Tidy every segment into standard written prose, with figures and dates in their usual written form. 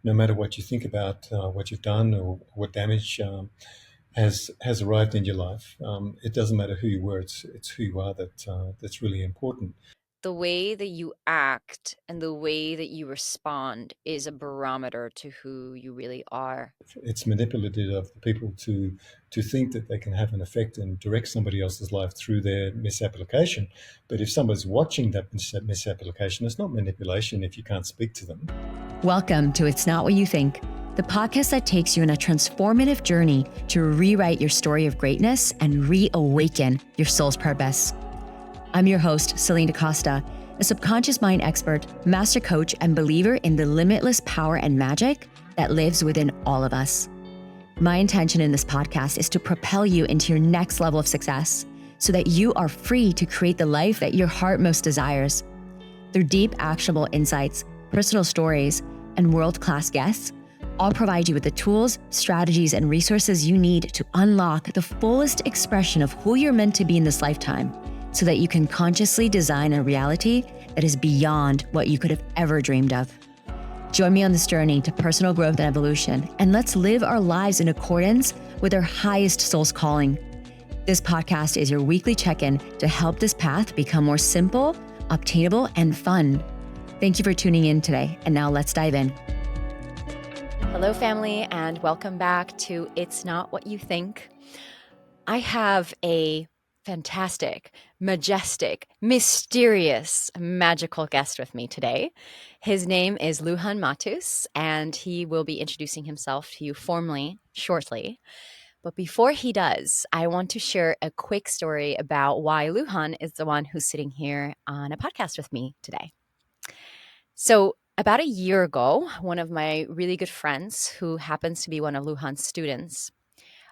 no matter what you think about what you've done or what damage has arrived in your life. It doesn't matter who you were; it's who you are that's really important. The way that you act and the way that you respond is a barometer to who you really are. It's manipulative of the people to think that they can have an effect and direct somebody else's life through their misapplication. But if somebody's watching that misapplication, it's not manipulation if you can't speak to them. Welcome to It's Not What You Think, the podcast that takes you on a transformative journey to rewrite your story of greatness and reawaken your soul's purpose. I'm your host, Celine DaCosta, a subconscious mind expert, master coach, and believer in the limitless power and magic that lives within all of us. My intention in this podcast is to propel you into your next level of success so that you are free to create the life that your heart most desires. Through deep, actionable insights, personal stories, and world-class guests, I'll provide you with the tools, strategies, and resources you need to unlock the fullest expression of who you're meant to be in this lifetime so that you can consciously design a reality that is beyond what you could have ever dreamed of. Join me on this journey to personal growth and evolution, and let's live our lives in accordance with our highest soul's calling. This podcast is your weekly check-in to help this path become more simple, obtainable, and fun. Thank you for tuning in today, and now let's dive in. Hello, family, and welcome back to It's Not What You Think. I have a fantastic, majestic, mysterious, magical guest with me today. His name is Lujan Matus, and he will be introducing himself to you formally shortly. But before he does, I want to share a quick story about why Lujan is the one who's sitting here on a podcast with me today. So about a year ago, one of my really good friends, who happens to be one of Lujan's students,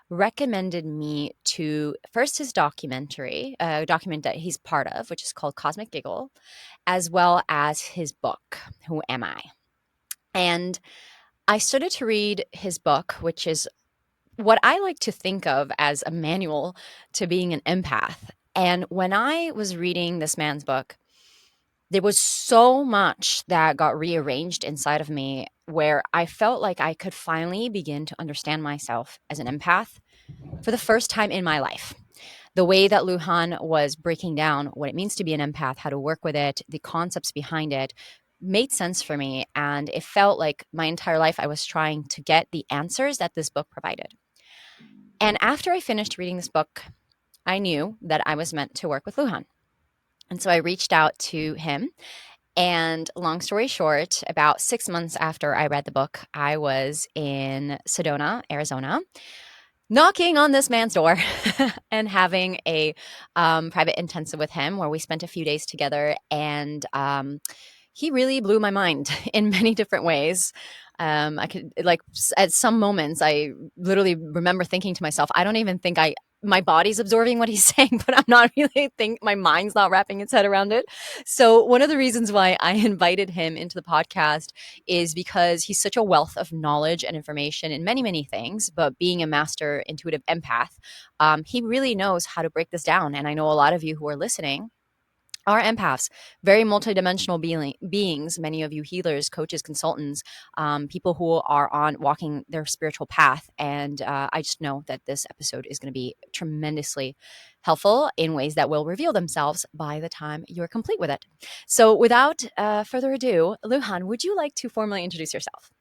recommended me to first his documentary, a document that he's part of, which is called Cosmic Giggle, as well as his book, Who Am I? And I started to read his book, which is what I like to think of as a manual to being an empath. And when I was reading this man's book, there was so much that got rearranged inside of me where I felt like I could finally begin to understand myself as an empath for the first time in my life. The way that Lujan was breaking down what it means to be an empath, how to work with it, the concepts behind it, made sense for me. And it felt like my entire life I was trying to get the answers that this book provided. And after I finished reading this book, I knew that I was meant to work with Lujan. And so I reached out to him. And long story short, about 6 months after I read the book, I was in Sedona, Arizona, knocking on this man's door and having a private intensive with him where we spent a few days together. And he really blew my mind in many different ways. I could, like, at some moments, I literally remember thinking to myself, I don't even think my body's absorbing what he's saying, but I'm not really my mind's not wrapping its head around it. So one of the reasons why I invited him into the podcast is because he's such a wealth of knowledge and information in many, many things, but being a master intuitive empath, he really knows how to break this down. And I know a lot of you who are listening are empaths, very multidimensional beings, many of you healers, coaches, consultants, people who are on walking their spiritual path. And I just know that this episode is going to be tremendously helpful in ways that will reveal themselves by the time you're complete with it. So without further ado, Lujan, would you like to formally introduce yourself?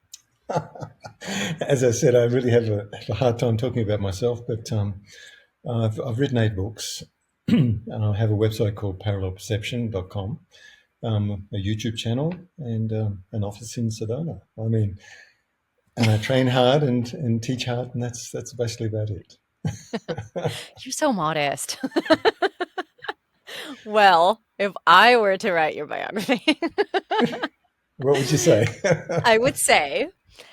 As I said, I really have a hard time talking about myself, but I've written 8 books. I have a website called parallelperception.com, a YouTube channel, and an office in Sedona. I mean, and I train hard and teach hard, and that's basically about it. You're so modest. Well, if I were to write your biography, What would you say? I would say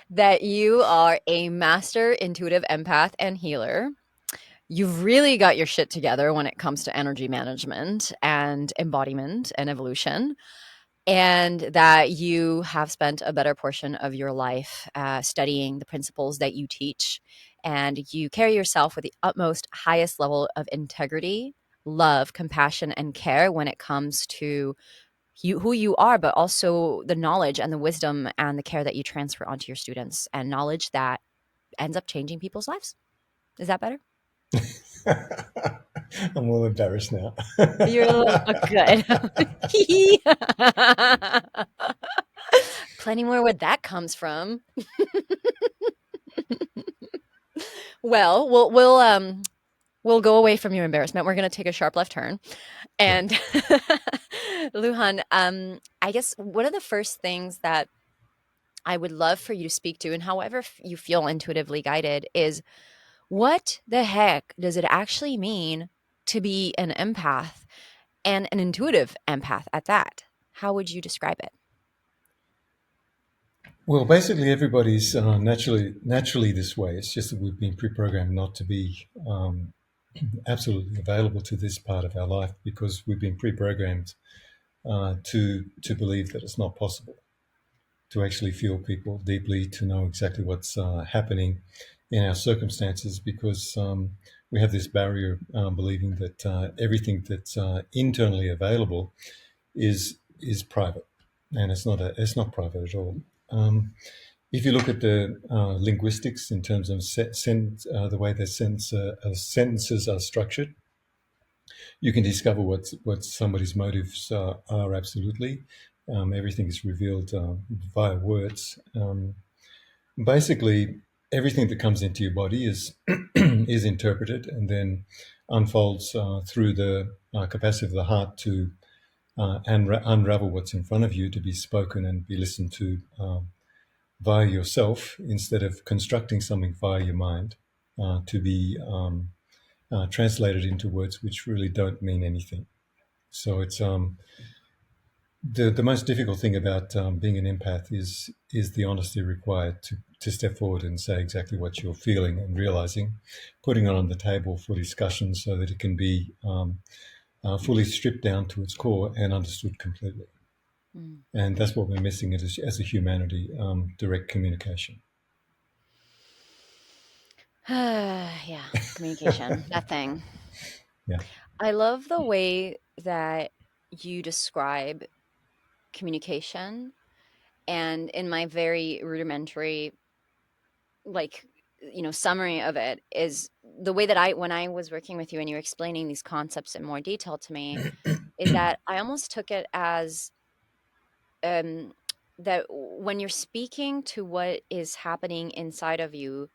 that you are a master intuitive empath and healer. You've really got your shit together when it comes to energy management and embodiment and evolution, and that you have spent a better portion of your life studying the principles that you teach, and you carry yourself with the utmost highest level of integrity, love, compassion, and care when it comes to who you are, but also the knowledge and the wisdom and the care that you transfer onto your students, and knowledge that ends up changing people's lives. Is that better? I'm all embarrassed now. You're a little good. Plenty more where that comes from. Well, we'll go away from your embarrassment. We're going to take a sharp left turn. And Lujan, I guess one of the first things that I would love for you to speak to, and however you feel intuitively guided, is what the heck does it actually mean to be an empath, and an intuitive empath at that? How would you describe it? Well, basically, everybody's naturally this way. It's just that we've been pre-programmed not to be absolutely available to this part of our life, because we've been pre-programmed to believe that it's not possible to actually feel people deeply, to know exactly what's happening in our circumstances, because we have this barrier believing that everything that's internally available is private, and it's not private at all. If you look at the linguistics in terms of the way the sentences are structured, you can discover what somebody's motives are. Absolutely, everything is revealed via words. Basically, everything that comes into your body is is interpreted and then unfolds through the capacity of the heart to unravel what's in front of you, to be spoken and be listened to via yourself, instead of constructing something via your mind to be translated into words which really don't mean anything. So it's the most difficult thing about being an empath is the honesty required to step forward and say exactly what you're feeling, and realizing, putting it on the table for discussion so that it can be fully stripped down to its core and understood completely. Mm. And that's what we're missing as a humanity, direct communication. Yeah, communication, that thing. Yeah. I love the way that you describe communication, and in my very rudimentary, like, summary of it, is the way that when I was working with you and you were explaining these concepts in more detail to me, is that I almost took it as um, that when you're speaking to what is happening inside of you,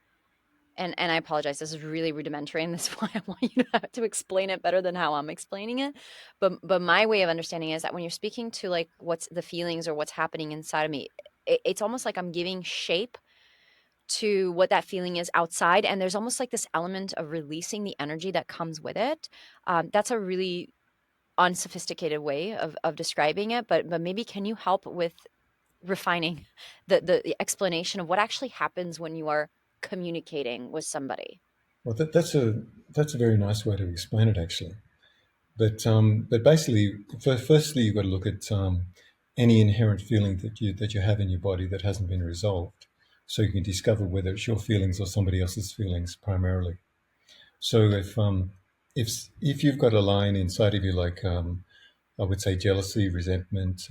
and I apologize, this is really rudimentary, and that's why I want you to explain it better than how I'm explaining it. But my way of understanding is that when you're speaking to, like, what's the feelings or what's happening inside of me, it's almost like I'm giving shape to what that feeling is outside, and there's almost like this element of releasing the energy that comes with it. That's a really unsophisticated way of describing it, but maybe can you help with refining the explanation of what actually happens when you are communicating with somebody? Well, that's a very nice way to explain it, actually. But basically, firstly, you've got to look at any inherent feeling that you have in your body that hasn't been resolved, so you can discover whether it's your feelings or somebody else's feelings primarily. So if you've got a line inside of you, like I would say jealousy, resentment,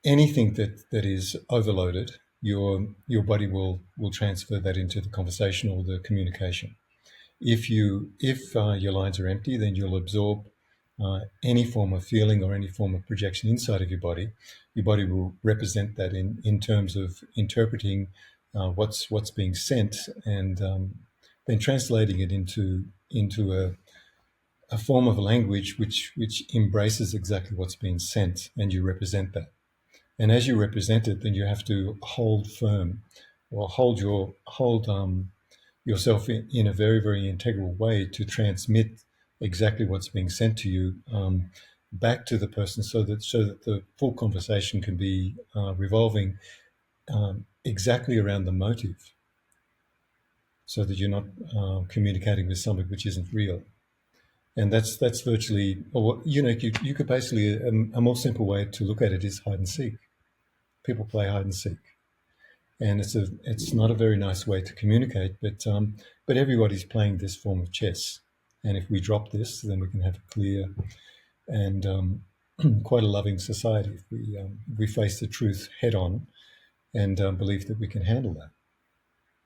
anything that is overloaded, your body will transfer that into the conversation or the communication. If your lines are empty, then you'll absorb any form of feeling or any form of projection inside of your body. Your body will represent that in terms of interpreting what's being sent, and then translating it into a form of language which embraces exactly what's being sent, and you represent that. And as you represent it, then you have to hold firm, or hold yourself in a very, very integral way to transmit exactly what's being sent to you back to the person, so that the full conversation can be revolving exactly around the motive, so that you're not communicating with something which isn't real. And that's virtually, or you could basically, a more simple way to look at it is hide and seek. People play hide and seek, and it's not a very nice way to communicate, but everybody's playing this form of chess. And if we drop this, then we can have a clear and quite a loving society if we face the truth head on and believe that we can handle that,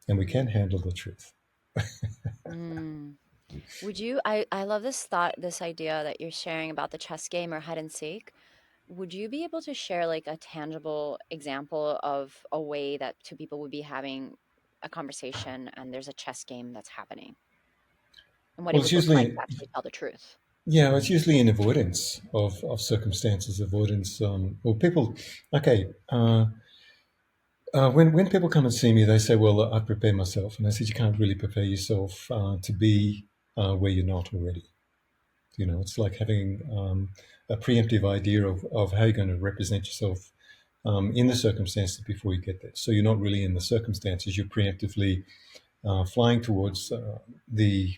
and we can handle the truth. Mm. Would you, I love this thought, this idea that you're sharing about the chess game or hide and seek. Would you be able to share like a tangible example of a way that two people would be having a conversation and there's a chess game that's happening and what it Well, it's would look like usually to actually tell the truth? it's usually in avoidance of circumstances, avoidance. Or people, okay. When people come and see me, they say, "Well, I prepare myself," and I said, "You can't really prepare yourself to be where you're not already." You know, it's like having a preemptive idea of how you're going to represent yourself in the circumstances before you get there. So you're not really in the circumstances; you're preemptively flying towards the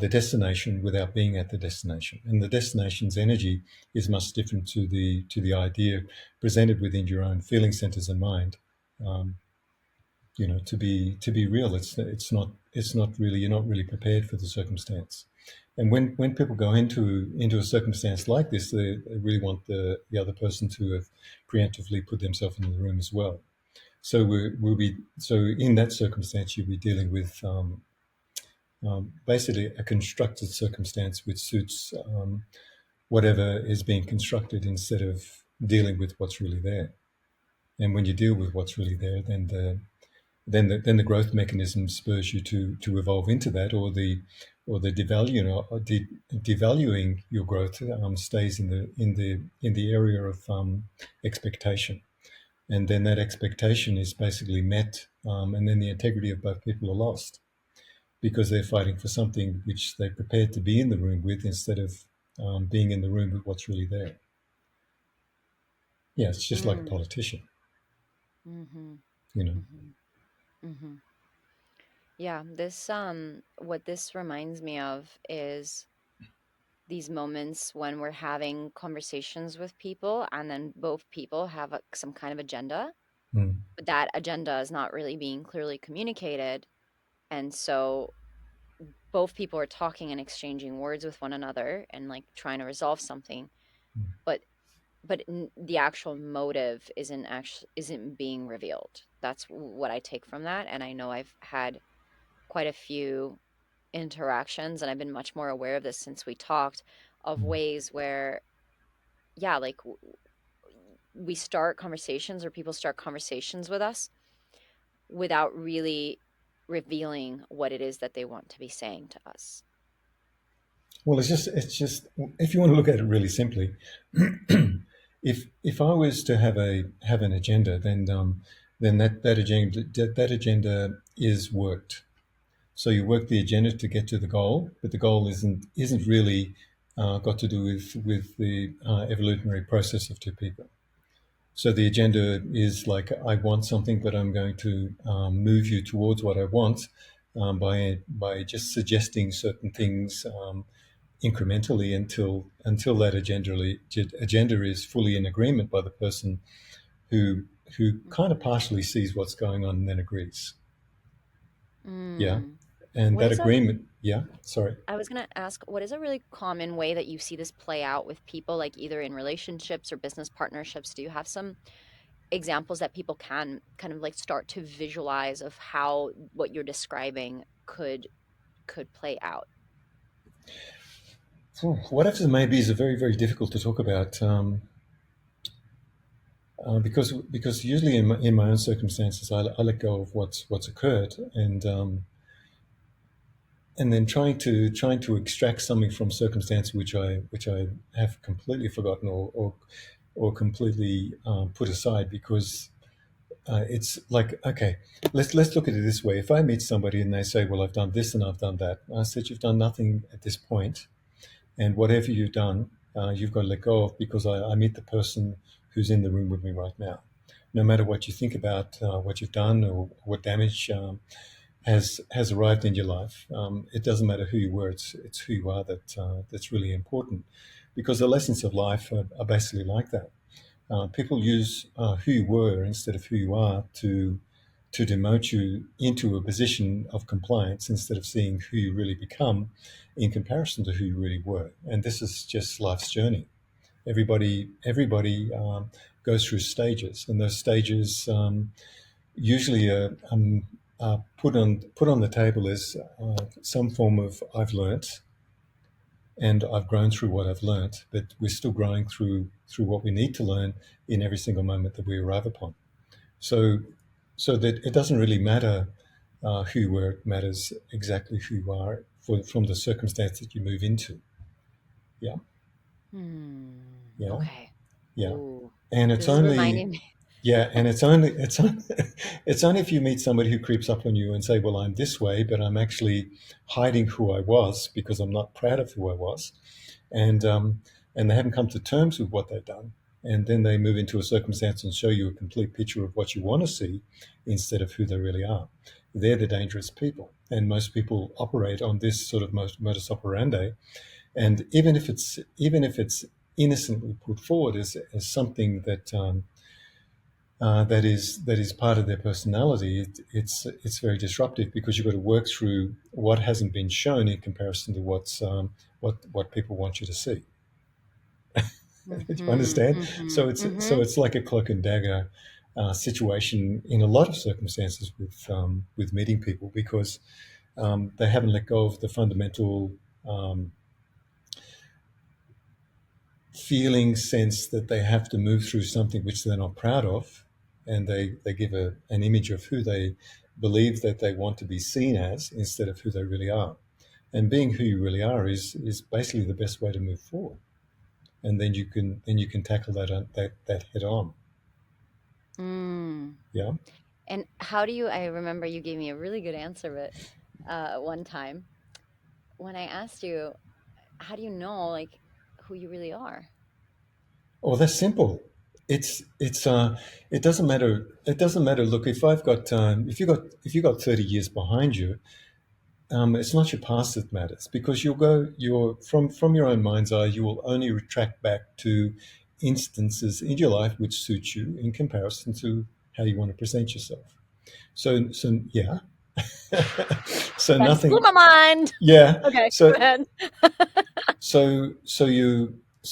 destination without being at the destination. And the destination's energy is much different to the idea presented within your own feeling centers and mind. Um, to be real, it's not really, you're not really prepared for the circumstance. And when people go into a circumstance like this, they really want the other person to have preemptively put themselves in the room as well. So so in that circumstance, you'll be dealing with basically a constructed circumstance which suits whatever is being constructed instead of dealing with what's really there. And when you deal with what's really there, then the growth mechanism spurs you to evolve into that, or the devaluing your growth stays in the area of expectation, and then that expectation is basically met, and then the integrity of both people are lost because they're fighting for something which they're prepared to be in the room with instead of being in the room with what's really there. Yeah, it's just like a Mm. politician, Mm-hmm. you know. Mm-hmm. Mm-hmm. Yeah, this what this reminds me of is these moments when we're having conversations with people and then both people have some kind of agenda, Mm, but that agenda is not really being clearly communicated. And so both people are talking and exchanging words with one another and like trying to resolve something, mm, but the actual motive isn't being revealed. That's what I take from that. And I know I've had quite a few interactions and I've been much more aware of this since we talked, of mm. ways where, yeah, like we start conversations or people start conversations with us without really revealing what it is that they want to be saying to us. Well, it's just if you want to look at it really simply, if I was to have an agenda, then that agenda is worked. So you work the agenda to get to the goal, but the goal isn't really got to do with the evolutionary process of two people. So the agenda is like, I want something, but I'm going to move you towards what I want by just suggesting certain things incrementally until that agenda is fully in agreement by the person who who kind of partially sees what's going on and then agrees. Yeah, Mm. and What that is a agreement. Yeah, sorry. I was going to ask, what is a really common way that you see this play out with people, like either in relationships or business partnerships? Do you have some examples that people can kind of like start to visualize of how what you're describing could play out? Whatever it may be is a very difficult to talk about because usually in my own circumstances I let go of what's occurred and then trying to extract something from circumstance which I have completely forgotten or completely put aside because it's like, okay, let's look at it this way. If I meet somebody and they say, well, I've done this and I've done that, I said, you've done nothing at this point, and whatever you've done, you've got to let go of because I meet the person who's in the room with me right now. No matter what you think about what you've done or what damage has arrived in your life, it doesn't matter who you were. It's who you are that's really important, because the lessons of life are basically like that. People use who you were instead of who you are to demote you into a position of compliance instead of seeing who you really become in comparison to who you really were. And this is just life's journey. Everybody goes through stages, and those stages usually put on the table as some form of I've learnt, and I've grown through what I've learnt, but we're still growing through what we need to learn in every single moment that we arrive upon. So that it doesn't really matter who you were, it matters exactly who you are from the circumstance that you move into. Yeah. Yeah. Okay. Yeah. Ooh, And this it's is only reminding me. Yeah, and it's only it's only if you meet somebody who creeps up on you and say, "Well, I'm this way, but I'm actually hiding who I was because I'm not proud of who I was," and and they haven't come to terms with what they've done, and then they move into a circumstance and show you a complete picture of what you want to see instead of who they really are. They're the dangerous people, and most people operate on this sort of modus operandi. And even if it's innocently put forward as something that that is part of their personality, it's very disruptive because you've got to work through what hasn't been shown in comparison to what people want you to see. Do you understand? So it's like a cloak and dagger situation in a lot of circumstances with meeting people because they haven't let go of the fundamental feeling sense that they have to move through something which they're not proud of, and they give an image of who they believe that they want to be seen as instead of who they really are. And being who you really are is basically the best way to move forward. And then you can tackle that head on. Mm. Yeah. And how do you, I remember you gave me a really good answer, but one time when I asked you, how do you know like who you really are? Oh, that's simple. It's it doesn't matter. It doesn't matter. Look, if you got 30 years behind you, it's not your past that matters because you're from your own mind's eye, you will only retract back to instances in your life which suit you in comparison to how you want to present yourself. So yeah. So That just blew nothing. my mind. Yeah. Okay, go So ahead.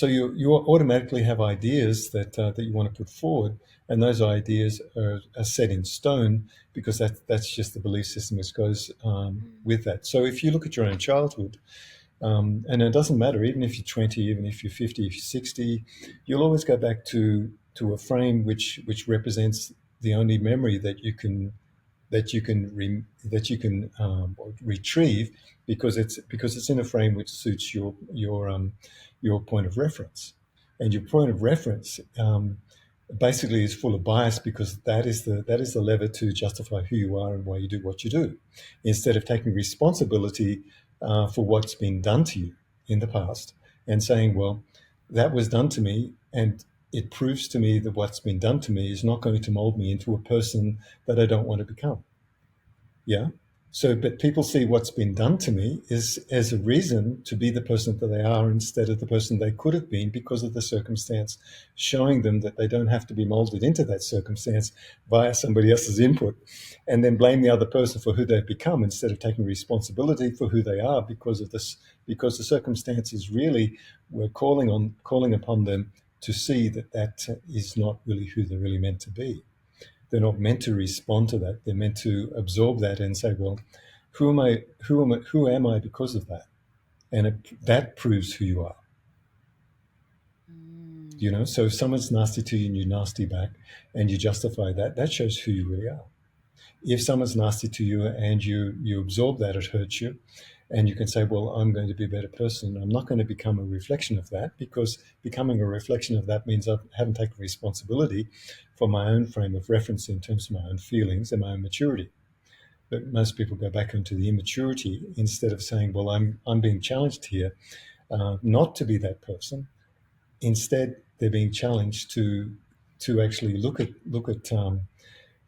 you automatically have ideas that you want to put forward, and those ideas are set in stone because that's just the belief system which goes with that. So if you look at your own childhood, and it doesn't matter, even if you're 20, even if you're 50, if you're 60, you'll always go back to a frame which represents the only memory that you can retrieve because it's in a frame which suits your point of reference, and your point of reference basically is full of bias because that is the lever to justify who you are and why you do what you do, instead of taking responsibility for what's been done to you in the past and saying, well, that was done to me, and it proves to me that what's been done to me is not going to mold me into a person that I don't want to become. Yeah. So, but people see what's been done to me is as a reason to be the person that they are instead of the person they could have been because of the circumstance, showing them that they don't have to be molded into that circumstance via somebody else's input, and then blame the other person for who they've become instead of taking responsibility for who they are because of this, because the circumstances really were calling upon them to see that is not really who they're really meant to be. They're not meant to respond to that. They're meant to absorb that and say, well, who am I? Who am I because of that? And that proves who you are. So if someone's nasty to you and you're nasty back and you justify that, that shows who you really are. If someone's nasty to you and you absorb that, it hurts you, and you can say, well, I'm going to be a better person. I'm not going to become a reflection of that, because becoming a reflection of that means I haven't taken responsibility for my own frame of reference in terms of my own feelings and my own maturity. But most people go back into the immaturity instead of saying, well, I'm being challenged here not to be that person. Instead, they're being challenged to actually look at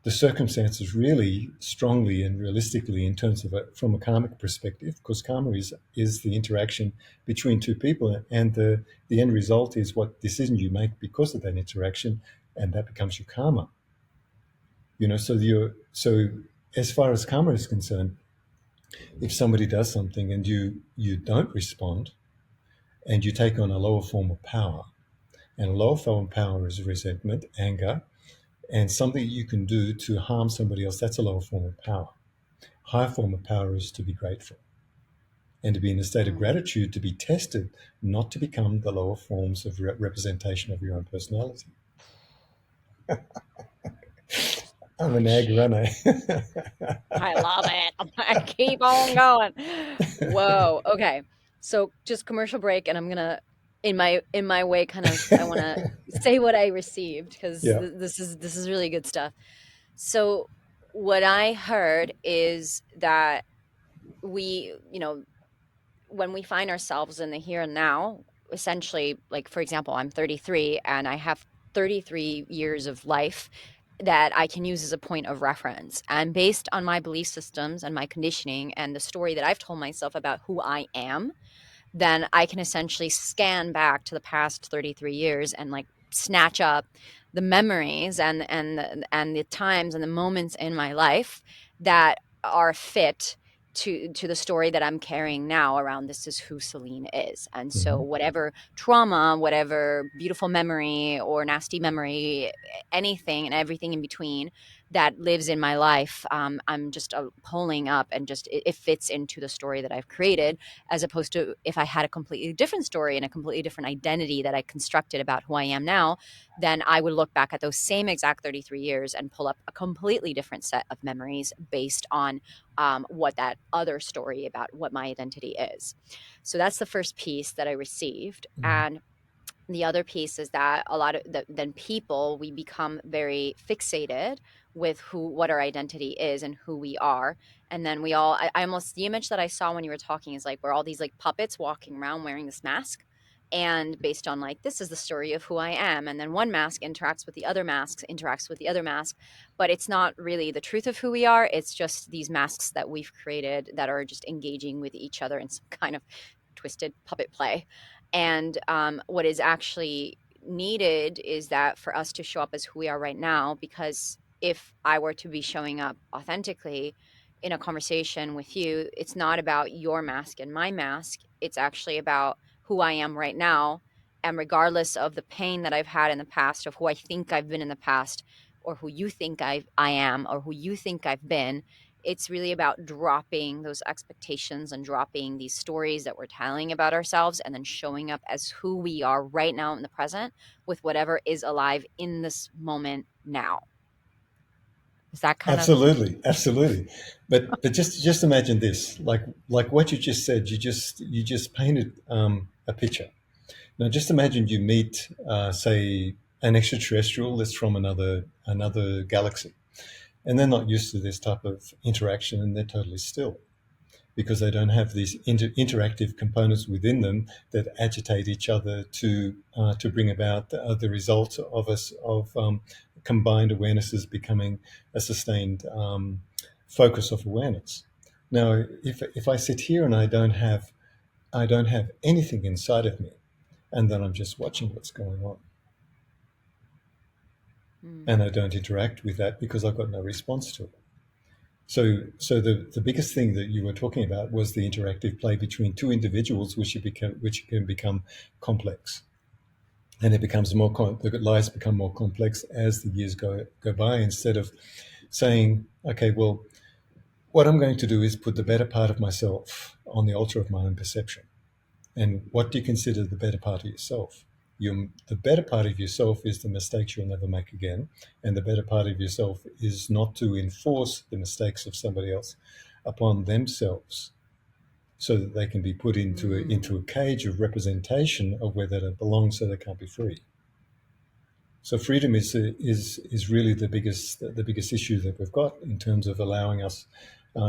the circumstances really strongly and realistically in terms of from a karmic perspective, because karma is the interaction between two people, and the end result is what decision you make because of that interaction, and that becomes your karma. So as far as karma is concerned, if somebody does something and you don't respond and you take on a lower form of power, And a lower form of power is resentment, anger, and something you can do to harm somebody else. That's a lower form of power. Higher form of power is to be grateful and to be in a state of gratitude, to be tested, not to become the lower forms of representation of your own personality. I'm a nag runner. I love it. I keep on going. Whoa. Okay. So just commercial break, and I'm gonna, in my way, kind of, I want to say what I received because Yeah. this is really good stuff. So what I heard is that we, when we find ourselves in the here and now, essentially, like for example, I'm 33 and I have 33 years of life that I can use as a point of reference. And based on my belief systems and my conditioning and the story that I've told myself about who I am, then I can essentially scan back to the past 33 years and like snatch up the memories and the times and the moments in my life that are fit to the story that I'm carrying now around this is who Celine is. And so Mm-hmm. whatever trauma, whatever beautiful memory or nasty memory, anything and everything in between that lives in my life, I'm just pulling up and just it fits into the story that I've created, as opposed to if I had a completely different story and a completely different identity that I constructed about who I am now, then I would look back at those same exact 33 years and pull up a completely different set of memories based on what that other story about what my identity is. So that's the first piece that I received. Mm-hmm. And the other piece is that a lot of then people, we become very fixated with what our identity is and who we are. And then I almost, the image that I saw when you were talking is like we're all these like puppets walking around wearing this mask, and based on like this is the story of who I am, and then one mask interacts with the other masks, interacts with the other mask, but it's not really the truth of who we are. It's just these masks that we've created that are just engaging with each other in some kind of twisted puppet play. And what is actually needed is that for us to show up as who we are right now, because if I were to be showing up authentically in a conversation with you, it's not about your mask and my mask. It's actually about who I am right now. And regardless of the pain that I've had in the past, of who I think I've been in the past, or who you think I am, or who you think I've been, it's really about dropping those expectations and dropping these stories that we're telling about ourselves and then showing up as who we are right now in the present with whatever is alive in this moment now. Is that kind of Absolutely, absolutely. But just imagine this, like what you just said. You just painted a picture. Now, just imagine you meet, say, an extraterrestrial that's from another galaxy, and they're not used to this type of interaction, and they're totally still because they don't have these interactive components within them that agitate each other to bring about the result of us of combined awarenesses becoming a sustained focus of awareness. Now, if I sit here and I don't have anything inside of me, and then I'm just watching what's going on, and I don't interact with that because I've got no response to it. So the biggest thing that you were talking about was the interactive play between two individuals, which can become complex, and it becomes the lives become more complex as the years go by. Instead of saying, okay, well, what I'm going to do is put the better part of myself on the altar of my own perception. And what do you consider the better part of yourself? The better part of yourself is the mistakes you'll never make again. And the better part of yourself is not to enforce the mistakes of somebody else upon themselves so that they can be put into a cage of representation of where they belong so they can't be free. So freedom is really the biggest issue that we've got in terms of allowing us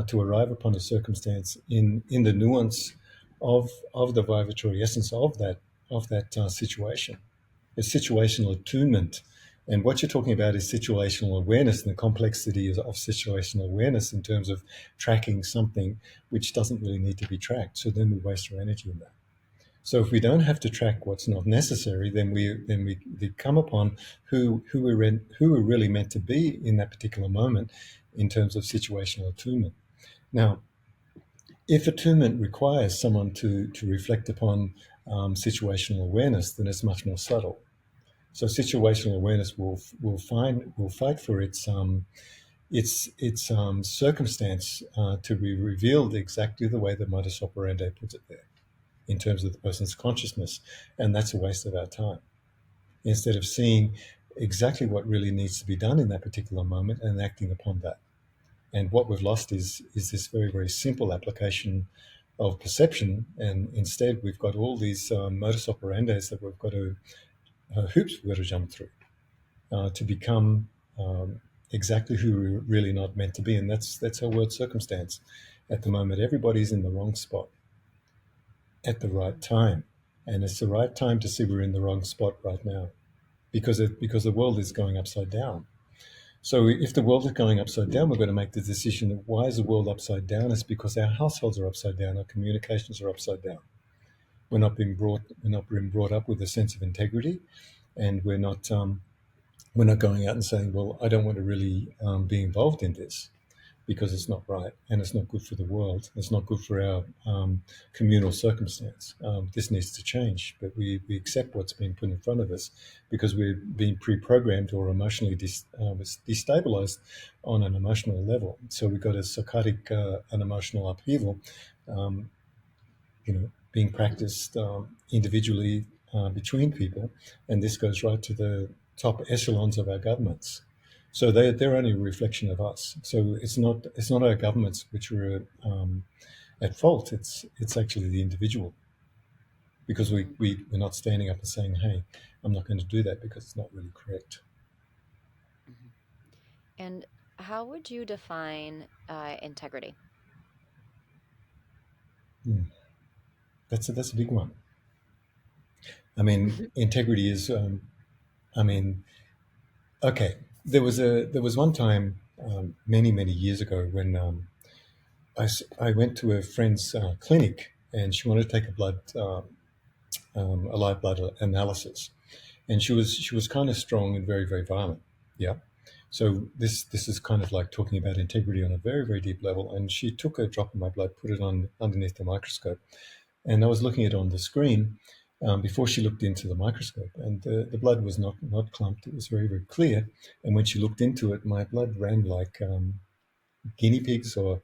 to arrive upon a circumstance in the nuance of the vibratory essence of that situation. It's situational attunement, and what you're talking about is situational awareness and the complexity of situational awareness in terms of tracking something which doesn't really need to be tracked. So then we waste our energy in that. So if we don't have to track what's not necessary, then we come upon who we're really meant to be in that particular moment in terms of situational attunement. Now, if attunement requires someone to reflect upon situational awareness, then it's much more subtle. So situational awareness will fight for its circumstance to be revealed exactly the way the modus operandi puts it there, in terms of the person's consciousness, and that's a waste of our time. Instead of seeing exactly what really needs to be done in that particular moment and acting upon that. And what we've lost is this very, very simple application of perception, and instead we've got all these modus operandi that we've got to hoops we've got to jump through to become exactly who we're really not meant to be, and that's our word circumstance. At the moment, everybody's in the wrong spot at the right time, and it's the right time to see we're in the wrong spot right now, because the world is going upside down. So if the world is going upside down, we're going to make the decision that why is the world upside down? It's because our households are upside down, our communications are upside down. We're not being brought up with a sense of integrity, and we're not going out and saying, well, I don't want to really be involved in this because it's not right and it's not good for the world. It's not good for our communal circumstance. This needs to change, but we accept what's been put in front of us because we're being pre-programmed or emotionally destabilized on an emotional level. So we've got a psychotic and emotional upheaval, um, being practiced individually between people, and this goes right to the top echelons of our governments. So they're only a reflection of us. So it's not our governments which are at fault. It's actually the individual, because we're not standing up and saying, hey, I'm not going to do that because it's not really correct. Mhm. And how would you define integrity? Hmm. That's a big one. I mean, integrity is. I mean, okay. There was one time many years ago when I went to a friend's clinic, and she wanted to take a live blood analysis, and she was kind of strong and very, very violent. Yeah. So this is kind of like talking about integrity on a very, very deep level. And she took a drop of my blood, put it on underneath the microscope, and I was looking at it on the screen before she looked into the microscope, and the blood was not clumped. It was very, very clear. And when she looked into it, my blood ran like guinea pigs or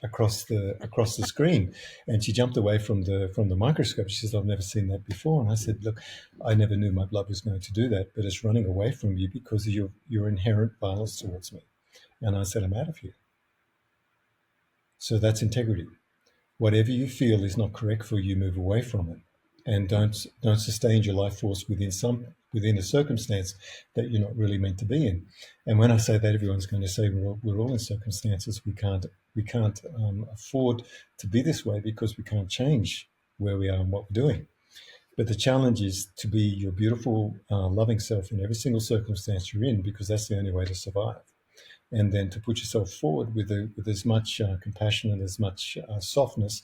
across the screen, and she jumped away from the microscope. She says, I've never seen that before. And I said, look, I never knew my blood was going to do that, but it's running away from you because of your inherent violence towards me. And I said, I'm out of here. So that's integrity. Whatever you feel is not correct for you, move away from it, and don't sustain your life force within a circumstance that you're not really meant to be in. And when I say that, everyone's going to say we're all in circumstances we can't afford to be this way because we can't change where we are and what we're doing. But the challenge is to be your beautiful, loving self in every single circumstance you're in, because that's the only way to survive. And then to put yourself forward with as much compassion and as much softness,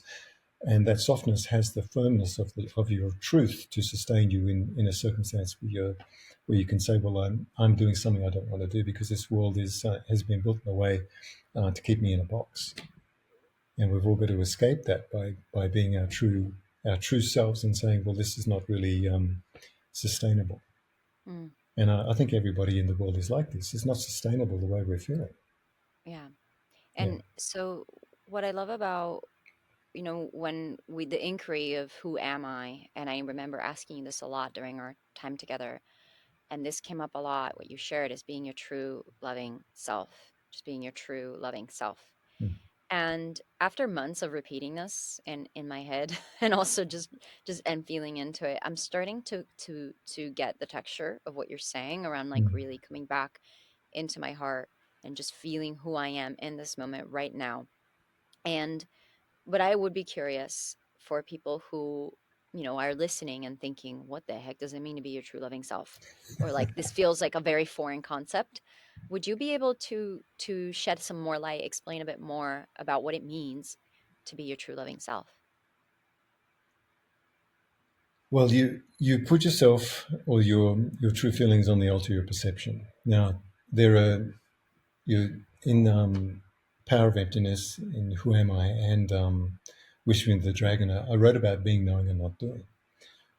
and that softness has the firmness of your truth to sustain you in a circumstance where you can say, well, I'm doing something I don't want to do because this world has been built in a way to keep me in a box, and we've all got to escape that by being our true selves and saying, well, this is not really sustainable. Mm, And I think everybody in the world is like this. It's not sustainable the way we're feeling. yeah. Yeah. And so what I love about, when we the inquiry of who am I, and I remember asking you this a lot during our time together, and this came up a lot, what you shared is being your true loving self, just being your true loving self. Mm. And after months of repeating this in my head and also just and feeling into it, I'm starting to get the texture of what you're saying around, like, Mm. really coming back into my heart and just feeling who I am in this moment right now. And but I would be curious for people who, are listening and thinking, what the heck does it mean to be your true loving self? Or, like, this feels like a very foreign concept. Would you be able to shed some more light, explain a bit more about what it means to be your true loving self? Well, you put yourself or your true feelings on the altar of your perception. Now, there are you in Power of Emptiness, in Who Am I, and Wishing the Dragon. I wrote about being, knowing, and not doing.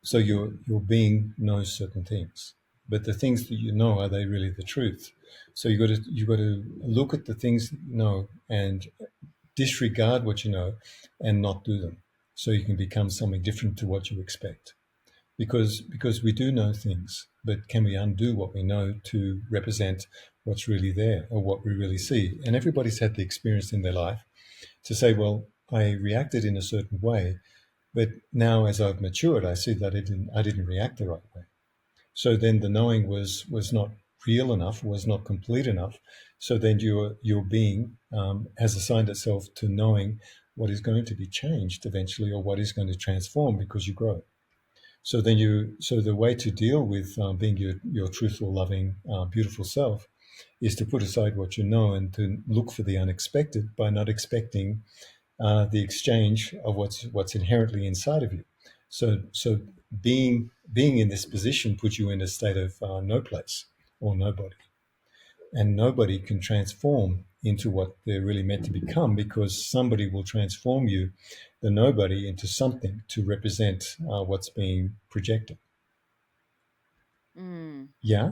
So your being knows certain things. but the things that you know, are they really the truth? So you got to look at the things that you know and disregard what you know and not do them, so you can become something different to what you expect. Because we do know things, but can we undo what we know to represent what's really there or what we really see? And everybody's had the experience in their life to say, well, I reacted in a certain way, but now as I've matured, I see that I didn't react the right way. So then the knowing was not real enough, was not complete enough. So then your being has assigned itself to knowing what is going to be changed eventually, or what is going to transform because you grow. So the way to deal with being your truthful, loving, beautiful self is to put aside what you know and to look for the unexpected by not expecting the exchange of what's inherently inside of you. So being in this position puts you in a state of no place or nobody, and nobody can transform into what they're really meant to become, because somebody will transform you, the nobody, into something to represent what's being projected. Mm. Yeah,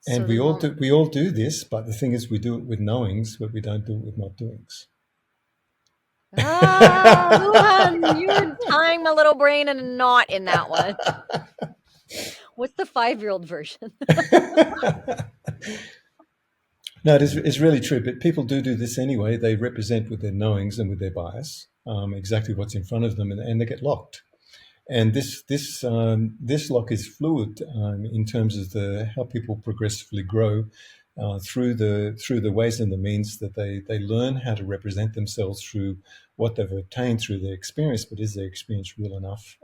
So and the moment. we all do this, but the thing is, we do it with knowings, but we don't do it with not doings. Ah, Lujan, you're tying my little brain in a knot in that one. What's the 5-year-old version? No, it's really true. But people do this anyway. They represent with their knowings and with their bias exactly what's in front of them, and they get locked. And this lock is fluid in terms of how people progressively grow through the ways and the means that they learn how to represent themselves through what they've obtained through their experience. But is their experience real enough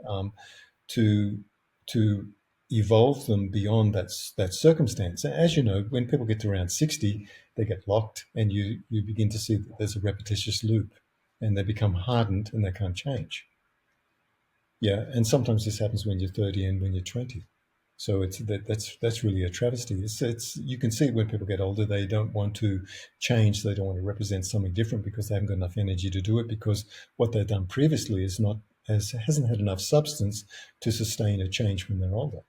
to to evolve them beyond that circumstance? As you know, when people get to around 60, they get locked, and you begin to see that there's a repetitious loop, and they become hardened and they can't change. Yeah, and sometimes this happens when you're 30 and when you're 20. So that's really a travesty. It's you can see when people get older, they don't want to change, they don't want to represent something different because they haven't got enough energy to do it, because what they've done previously hasn't had enough substance to sustain a change when they're older.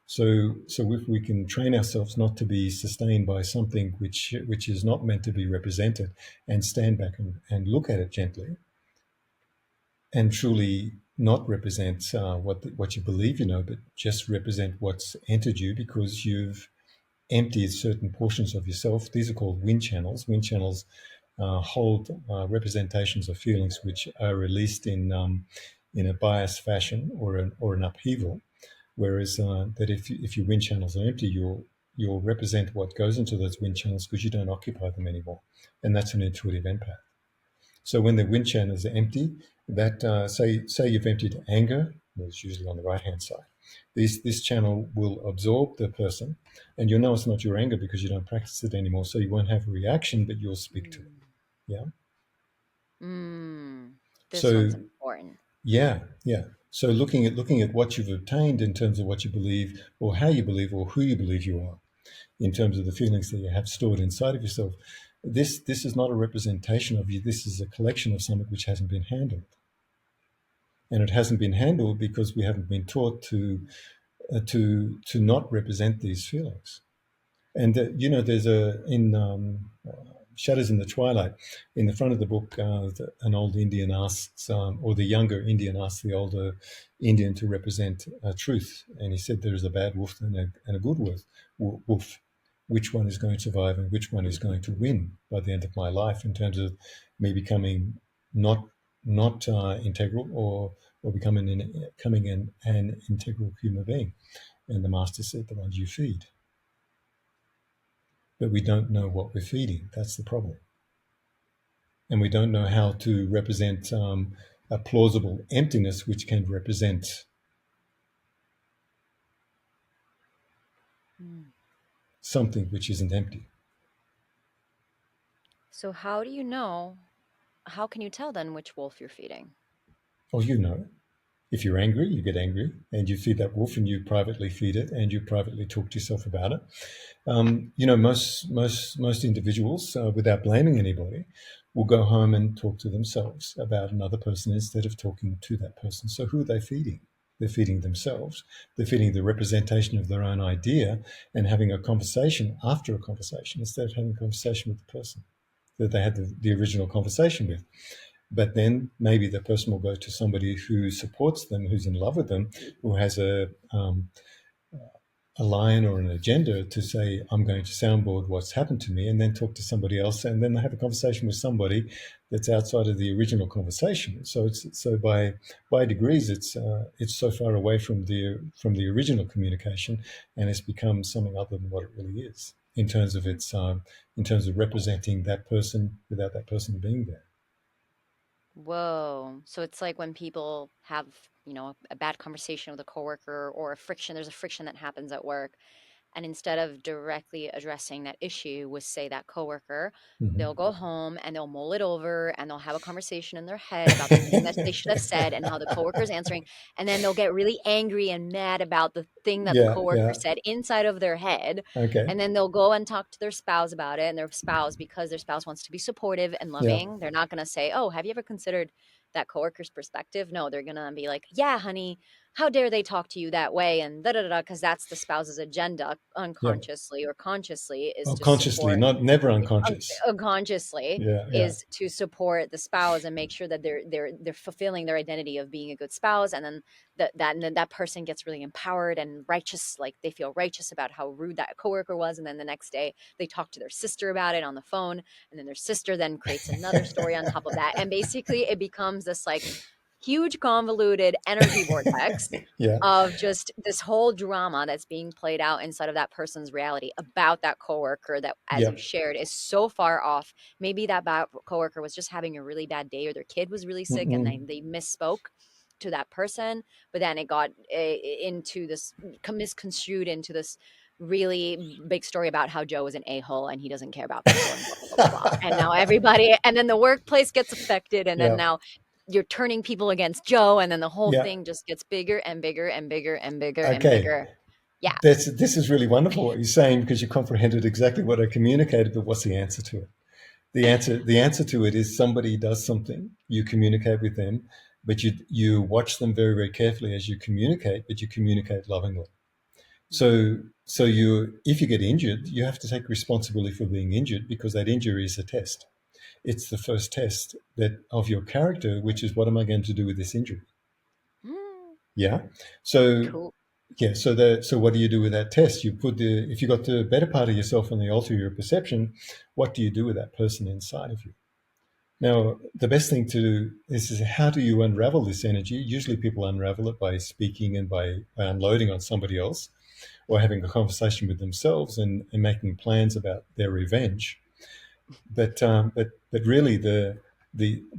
So if we can train ourselves not to be sustained by something which is not meant to be represented, and stand back and look at it gently, and truly not represent what you believe you know, but just represent what's entered you because you've emptied certain portions of yourself. These are called wind channels. Wind channels hold representations of feelings which are released in a biased fashion or an upheaval. Whereas that if your wind channels are empty, you'll represent what goes into those wind channels because you don't occupy them anymore, and that's an intuitive empath. So when the wind channels are empty, that say you've emptied anger, well, it's usually on the right hand side. This channel will absorb the person, and you'll know it's not your anger because you don't practice it anymore. So you won't have a reaction, but you'll speak to it. Yeah. This So one's important. yeah. So looking at what you've obtained in terms of what you believe, or how you believe, or who you believe you are, in terms of the feelings that you have stored inside of yourself. This is not a representation of you. This is a collection of something which hasn't been handled. And it hasn't been handled because we haven't been taught to not represent these feelings. And there's Shadows in the Twilight, in the front of the book, an old Indian asks, or the younger Indian asks the older Indian to represent truth, and he said there is a bad wolf and a good wolf. Which one is going to survive and which one is going to win by the end of my life, in terms of me becoming not integral, or becoming an integral human being? And the master said, the ones you feed. But we don't know what we're feeding. That's the problem. And we don't know how to represent a plausible emptiness which can represent something which isn't empty. So how do you know? How can you tell then which wolf you're feeding? Or if you're angry, you get angry and you feed that wolf, and you privately feed it, and you privately talk to yourself about it. Most individuals, without blaming anybody, will go home and talk to themselves about another person instead of talking to that person. So who are they feeding? they're feeding themselves. They're feeding the representation of their own idea and having a conversation after a conversation instead of having a conversation with the person that they had the original conversation with. But then maybe the person will go to somebody who supports them, who's in love with them, who has a line or an agenda to say, I'm going to soundboard what's happened to me, and then talk to somebody else, and then they have a conversation with somebody that's outside of the original conversation. So by degrees, it's so far away from the original communication, and it's become something other than what it really is in terms of representing that person without that person being there. Whoa. So it's like when people have, a bad conversation with a coworker or there's a friction that happens at work. And instead of directly addressing that issue with, say, that coworker, they'll go home and they'll mull it over and they'll have a conversation in their head about the thing that they should have said and how the coworker is answering. And then they'll get really angry and mad about the thing that the Yeah, coworker yeah. said inside of their head. Okay. And then they'll go and talk to their spouse about it. And their spouse, because their spouse wants to be supportive and Yeah, loving, they're not going to say, oh, have you ever considered that coworker's perspective? No, they're going to be like, yeah, honey, how dare they talk to you that way, and da da da, because that's the spouse's agenda, yeah. unconsciously or consciously, is Oh, to consciously, support, never unconscious. unconsciously, Yeah, yeah, is to support the spouse and make sure that they're fulfilling their identity of being a good spouse. And then that person gets really empowered and righteous, like they feel righteous about how rude that coworker was. And then the next day they talk to their sister about it on the phone, and then their sister then creates another story on top of that, and basically it becomes this like huge convoluted energy vortex yeah, of just this whole drama that's being played out inside of that person's reality about that coworker that, as yeah. you shared, is so far off. Maybe that coworker was just having a really bad day, or their kid was really sick and Mm-mm. they misspoke to that person, but then it got into this misconstrued into this really big story about how Joe is an a-hole and he doesn't care about people and blah blah blah blah blah. And now everybody, and then the workplace gets affected, and then Yeah, now you're turning people against Joe, and then the whole yeah. thing just gets bigger and bigger and bigger and bigger and Okay. bigger. Yeah. This is really wonderful what you're saying, because you comprehended exactly what I communicated, but what's the answer to it? The answer to it is somebody does something, you communicate with them, but you watch them very, very carefully as you communicate, but you communicate lovingly. So if you get injured, you have to take responsibility for being injured, because that injury is a test. It's the first test that of your character, which is, what am I going to do with this injury? Mm, Yeah. So cool. yeah. So what do you do with that test? If you got the better part of yourself on the altar of your perception, what do you do with that person inside of you? Now, the best thing to do is how do you unravel this energy? Usually people unravel it by speaking and by unloading on somebody else, or having a conversation with themselves and making plans about their revenge. But really the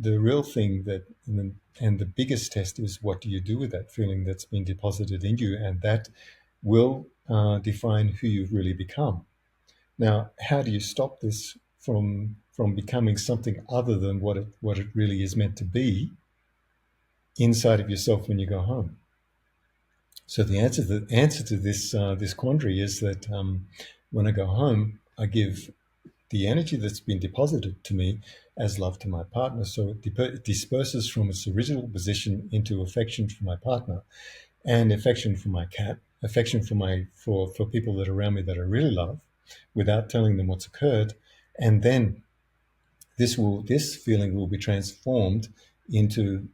real thing and the biggest test is, what do you do with that feeling that's been deposited in you, and that will define who you've really become. Now, how do you stop this from becoming something other than what it really is meant to be inside of yourself when you go home? So the answer to this quandary is that when I go home, I give the energy that's been deposited to me as love to my partner. So it disperses from its original position into affection for my partner, and affection for my cat, affection for people that are around me that I really love, without telling them what's occurred. And then this feeling will be transformed into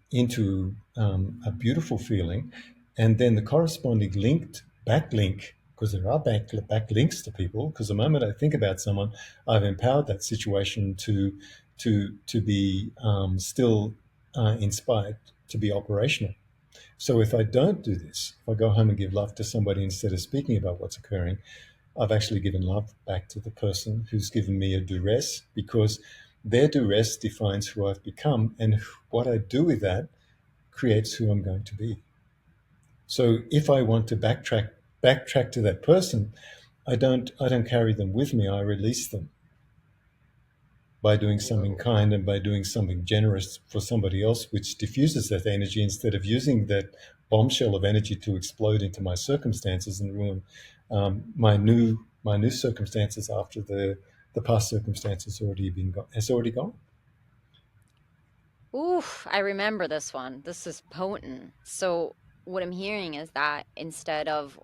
a beautiful feeling, and then the corresponding backlink, because there are backlinks to people. Because the moment I think about someone, I've empowered that situation to be still inspired to be operational. So if I don't do this, if I go home and give love to somebody instead of speaking about what's occurring, I've actually given love back to the person who's given me a duress, because their duress defines who I've become, and what I do with that creates who I'm going to be. So if I want to backtrack to that person, I don't carry them with me. I release them by doing something Whoa. kind and by doing something generous for somebody else, which diffuses that energy, instead of using that bombshell of energy to explode into my circumstances and ruin my new circumstances after the past circumstances has already gone. Oof, I remember this one. This is potent. So what I'm hearing is that instead of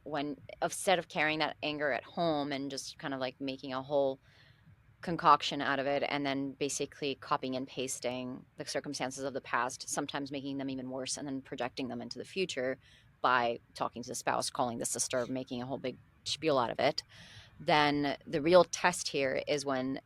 carrying that anger at home and just kind of like making a whole concoction out of it and then basically copying and pasting the circumstances of the past, sometimes making them even worse and then projecting them into the future by talking to the spouse, calling the sister, making a whole big spiel out of it, then the real test here is when,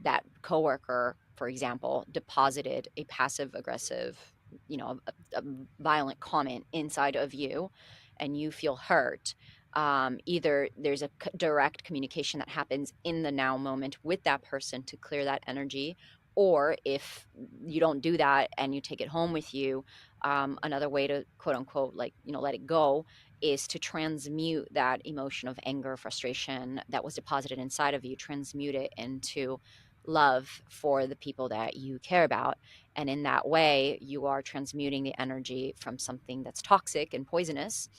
that coworker, for example, deposited a passive aggressive, a violent comment inside of you and you feel hurt. Either there's a direct communication that happens in the now moment with that person to clear that energy, or if you don't do that and you take it home with you, another way to quote unquote, like, let it go is to transmute that emotion of anger, frustration that was deposited inside of you, transmute it into love for the people that you care about. And in that way, you are transmuting the energy from something that's toxic and poisonous,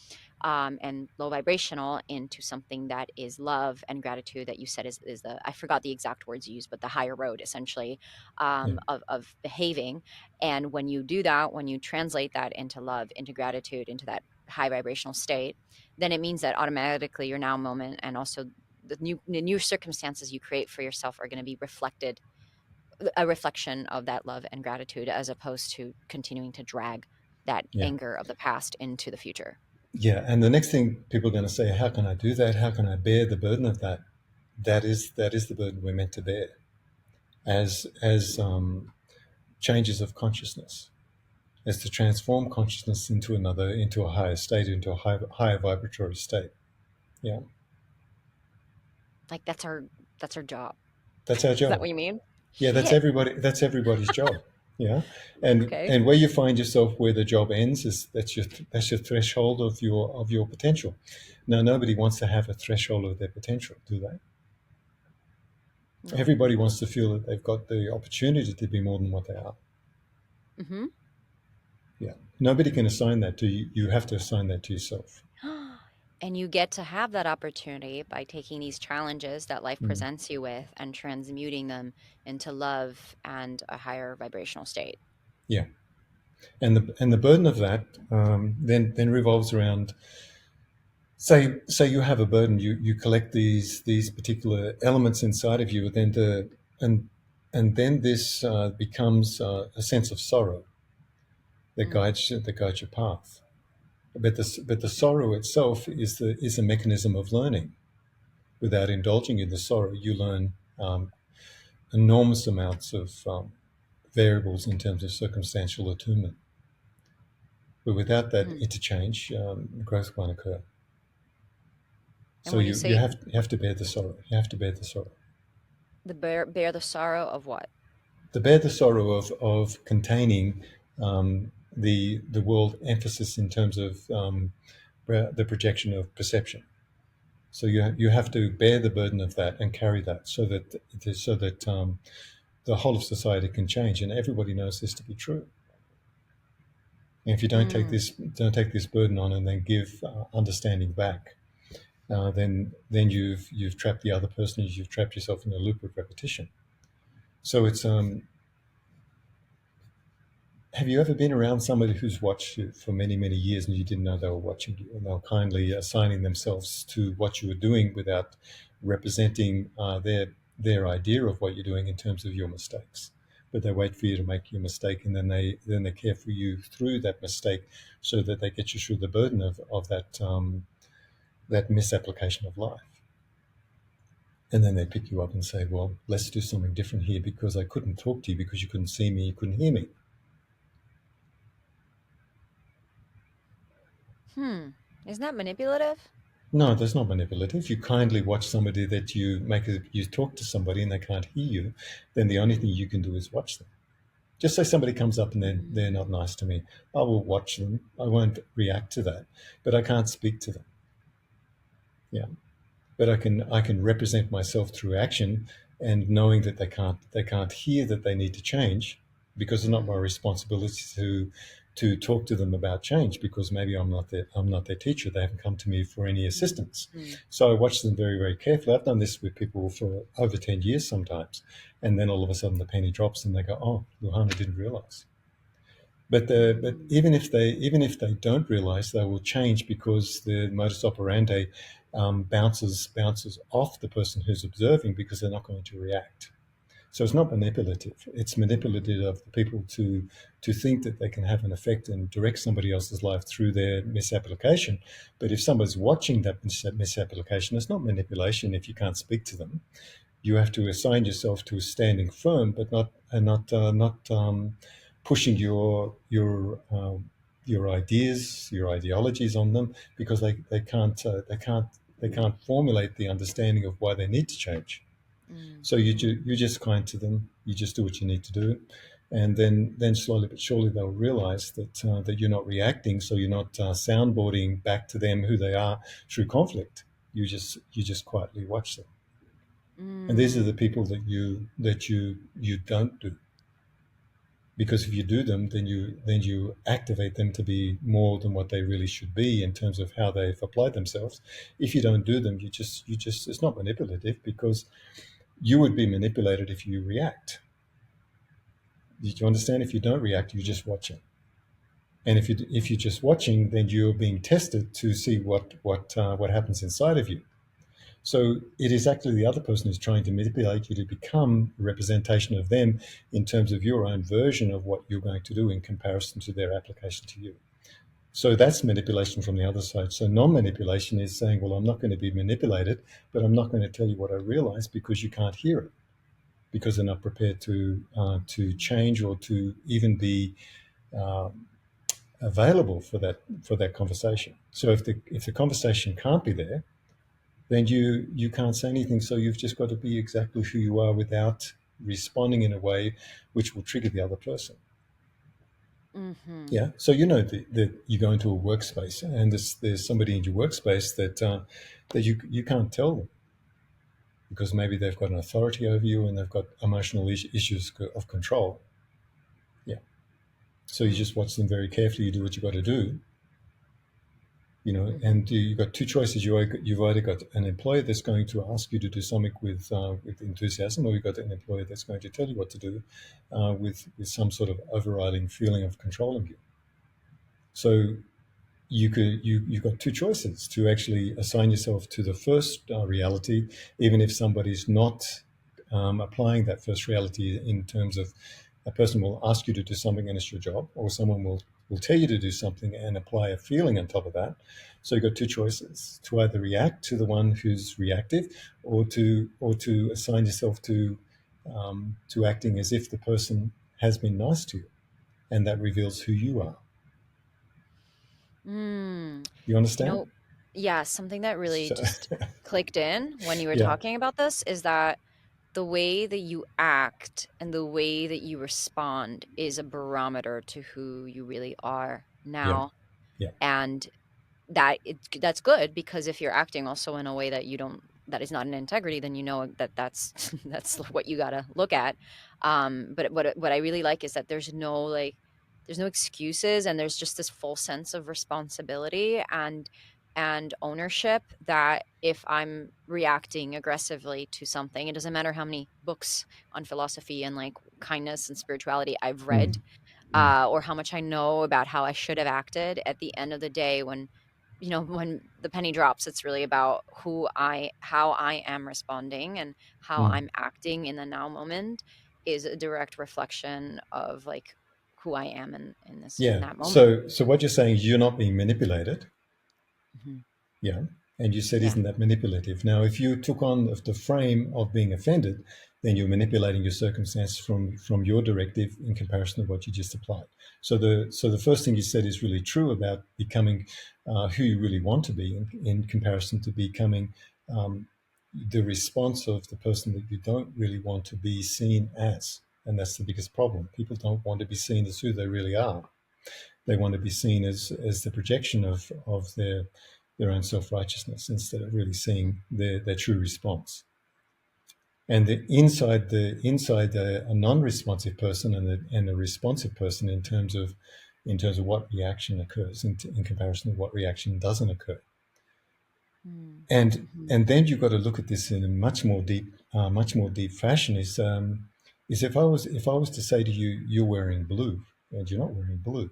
and low vibrational, into something that is love and gratitude, that you said is the, I forgot the exact words you used, but the higher road essentially, Yeah, of behaving. And when you do that, when you translate that into love, into gratitude, into that high vibrational state, then it means that automatically your now moment and also the new circumstances you create for yourself are going to be a reflection of that love and gratitude, as opposed to continuing to drag that yeah, anger of the past into the future. yeah. And the next thing people are going to say, how can I do that? How can I bear the burden of that? That is the burden we're meant to bear as changes of consciousness, as to transform consciousness into a higher state, into a higher vibratory state. Yeah, Like that's our job. that's our Is that job. what you mean? Yeah, that's Shit. everybody. That's everybody's job. Yeah, and Okay. and where you find yourself, where the job ends, is that's your threshold of your potential. Now, nobody wants to have a threshold of their potential, do they? No. Everybody wants to feel that they've got the opportunity to be more than what they are. Mm-hmm. Yeah, nobody can assign that to you. You have to assign that to yourself. And you get to have that opportunity by taking these challenges that life Mm. presents you with and transmuting them into love and a higher vibrational state. Yeah, and the burden of that then revolves around. Say you have a burden. You collect these particular elements inside of you, and and then this becomes a sense of sorrow Mm. that guides your path. But the sorrow itself is a mechanism of learning. Without indulging in the sorrow, you learn enormous amounts of variables in terms of circumstantial attunement. But without that Mm. interchange, growth won't occur. And So when you you say have to bear the sorrow. You have to bear the sorrow. bear the sorrow of what? To bear the sorrow of containing the world emphasis in terms of the projection of perception. So you have to bear the burden of that and carry that, so that the whole of society can change, and everybody knows this to be true. And if you Mm. don't take this burden on and then give understanding back, then you've trapped the other person. You've trapped yourself in a loop of repetition. So it's have you ever been around somebody who's watched you for many, many years and you didn't know they were watching you, and they were kindly assigning themselves to what you were doing without representing their idea of what you're doing in terms of your mistakes? But they wait for you to make your mistake, and then they care for you through that mistake, so that they get you through the burden of that misapplication of life. And then they pick you up and say, "Well, let's do something different here, because I couldn't talk to you because you couldn't see me, you couldn't hear me." Isn't that manipulative? No, that's not manipulative. You kindly watch somebody that you talk to somebody and they can't hear you, then the only thing you can do is watch them. Just say somebody comes up and they're not nice to me. I will watch them. I won't react to that, but I can't speak to them. Yeah. But I can represent myself through action, and knowing that they can't hear that they need to change, because it's not my Mm. responsibility to talk to them about change, because maybe I'm not their teacher. They haven't come to me for any Mm. assistance. Mm. So I watch them very, very carefully. I've done this with people for over 10 years sometimes, and then all of a sudden the penny drops and they go, "Oh, Lujan, I didn't realize." But even if they don't realize, they will change because the modus operandi bounces off the person who's observing because they're not going to react. So it's not manipulative. It's manipulative of the people to think that they can have an effect and direct somebody else's life through their misapplication. But if somebody's watching that misapplication, it's not manipulation if you can't speak to them. You have to assign yourself to standing firm, but not pushing your ideas, your ideologies on them because they can't formulate the understanding of why they need to change. So you're just kind to them. You just do what you need to do, and then slowly but surely they'll realize that you're not reacting. So you're not soundboarding back to them who they are through conflict. You just quietly watch them, and these are the people that you don't do. Because if you do them, then you activate them to be more than what they really should be in terms of how they've applied themselves. If you don't do them, you just it's not manipulative because you would be manipulated if you react. Do you understand? If you don't react, you're just watching. And if you're just watching, then you're being tested to see what happens inside of you. So it is actually the other person who's trying to manipulate you to become a representation of them in terms of your own version of what you're going to do in comparison to their application to you. So that's manipulation from the other side. So non-manipulation is saying, well, I'm not going to be manipulated, but I'm not going to tell you what I realize because you can't hear it, because they're not prepared to change or to even be available for that conversation. So if the conversation can't be there, then you can't say anything. So you've just got to be exactly who you are without responding in a way which will trigger the other person. Yeah. So that you go into a workspace and there's somebody in your workspace that you can't tell them because maybe they've got an authority over you and they've got emotional issues of control. Yeah. So you just watch them very carefully. You do what you got to do. And you've got two choices. You've either got an employer that's going to ask you to do something with enthusiasm, or you've got an employer that's going to tell you what to do with some sort of overriding feeling of controlling you. So you've got two choices to actually assign yourself to the first reality, even if somebody's not applying that first reality in terms of a person will ask you to do something and it's your job, or someone will tell you to do something and apply a feeling on top of that. So you've got two choices: to either react to the one who's reactive, or to assign yourself to acting as if the person has been nice to you, and that reveals who you are. You understand? Yeah, something that really So, just clicked in when you were yeah, talking about this is that the way that you act and the way that you respond is a barometer to who you really are yeah, now. yeah. And that's good, because if you're acting also in a way that that is not in integrity, then that's that's what you got to look at. But what I really like is that there's no excuses, and there's just this full sense of responsibility and ownership, that if I'm reacting aggressively to something, it doesn't matter how many books on philosophy and like kindness and spirituality I've read, Mm, mm, or how much I know about how I should have acted. At the end of the day, when the penny drops, it's really about how I am responding, and how mm. I'm acting in the now moment is a direct reflection of like who I am in Yeah. that moment. So what you're saying is you're not being manipulated. Mhm. Yeah. And you said, Yeah. isn't that manipulative? Now, if you took on the frame of being offended, then you're manipulating your circumstance from your directive in comparison to what you just applied. So the first thing you said is really true about becoming who you really want to be in comparison to becoming the response of the person that you don't really want to be seen as. And that's the biggest problem. People don't want to be seen as who they really are. They want to be seen as the projection of their own self-righteousness instead of really seeing their true response. And inside a non-responsive person and a responsive person in terms of what reaction occurs in comparison to what reaction doesn't occur. And then you've got to look at this in a much more deep fashion. Is if I was to say to you, you're wearing blue, and you're not wearing blue.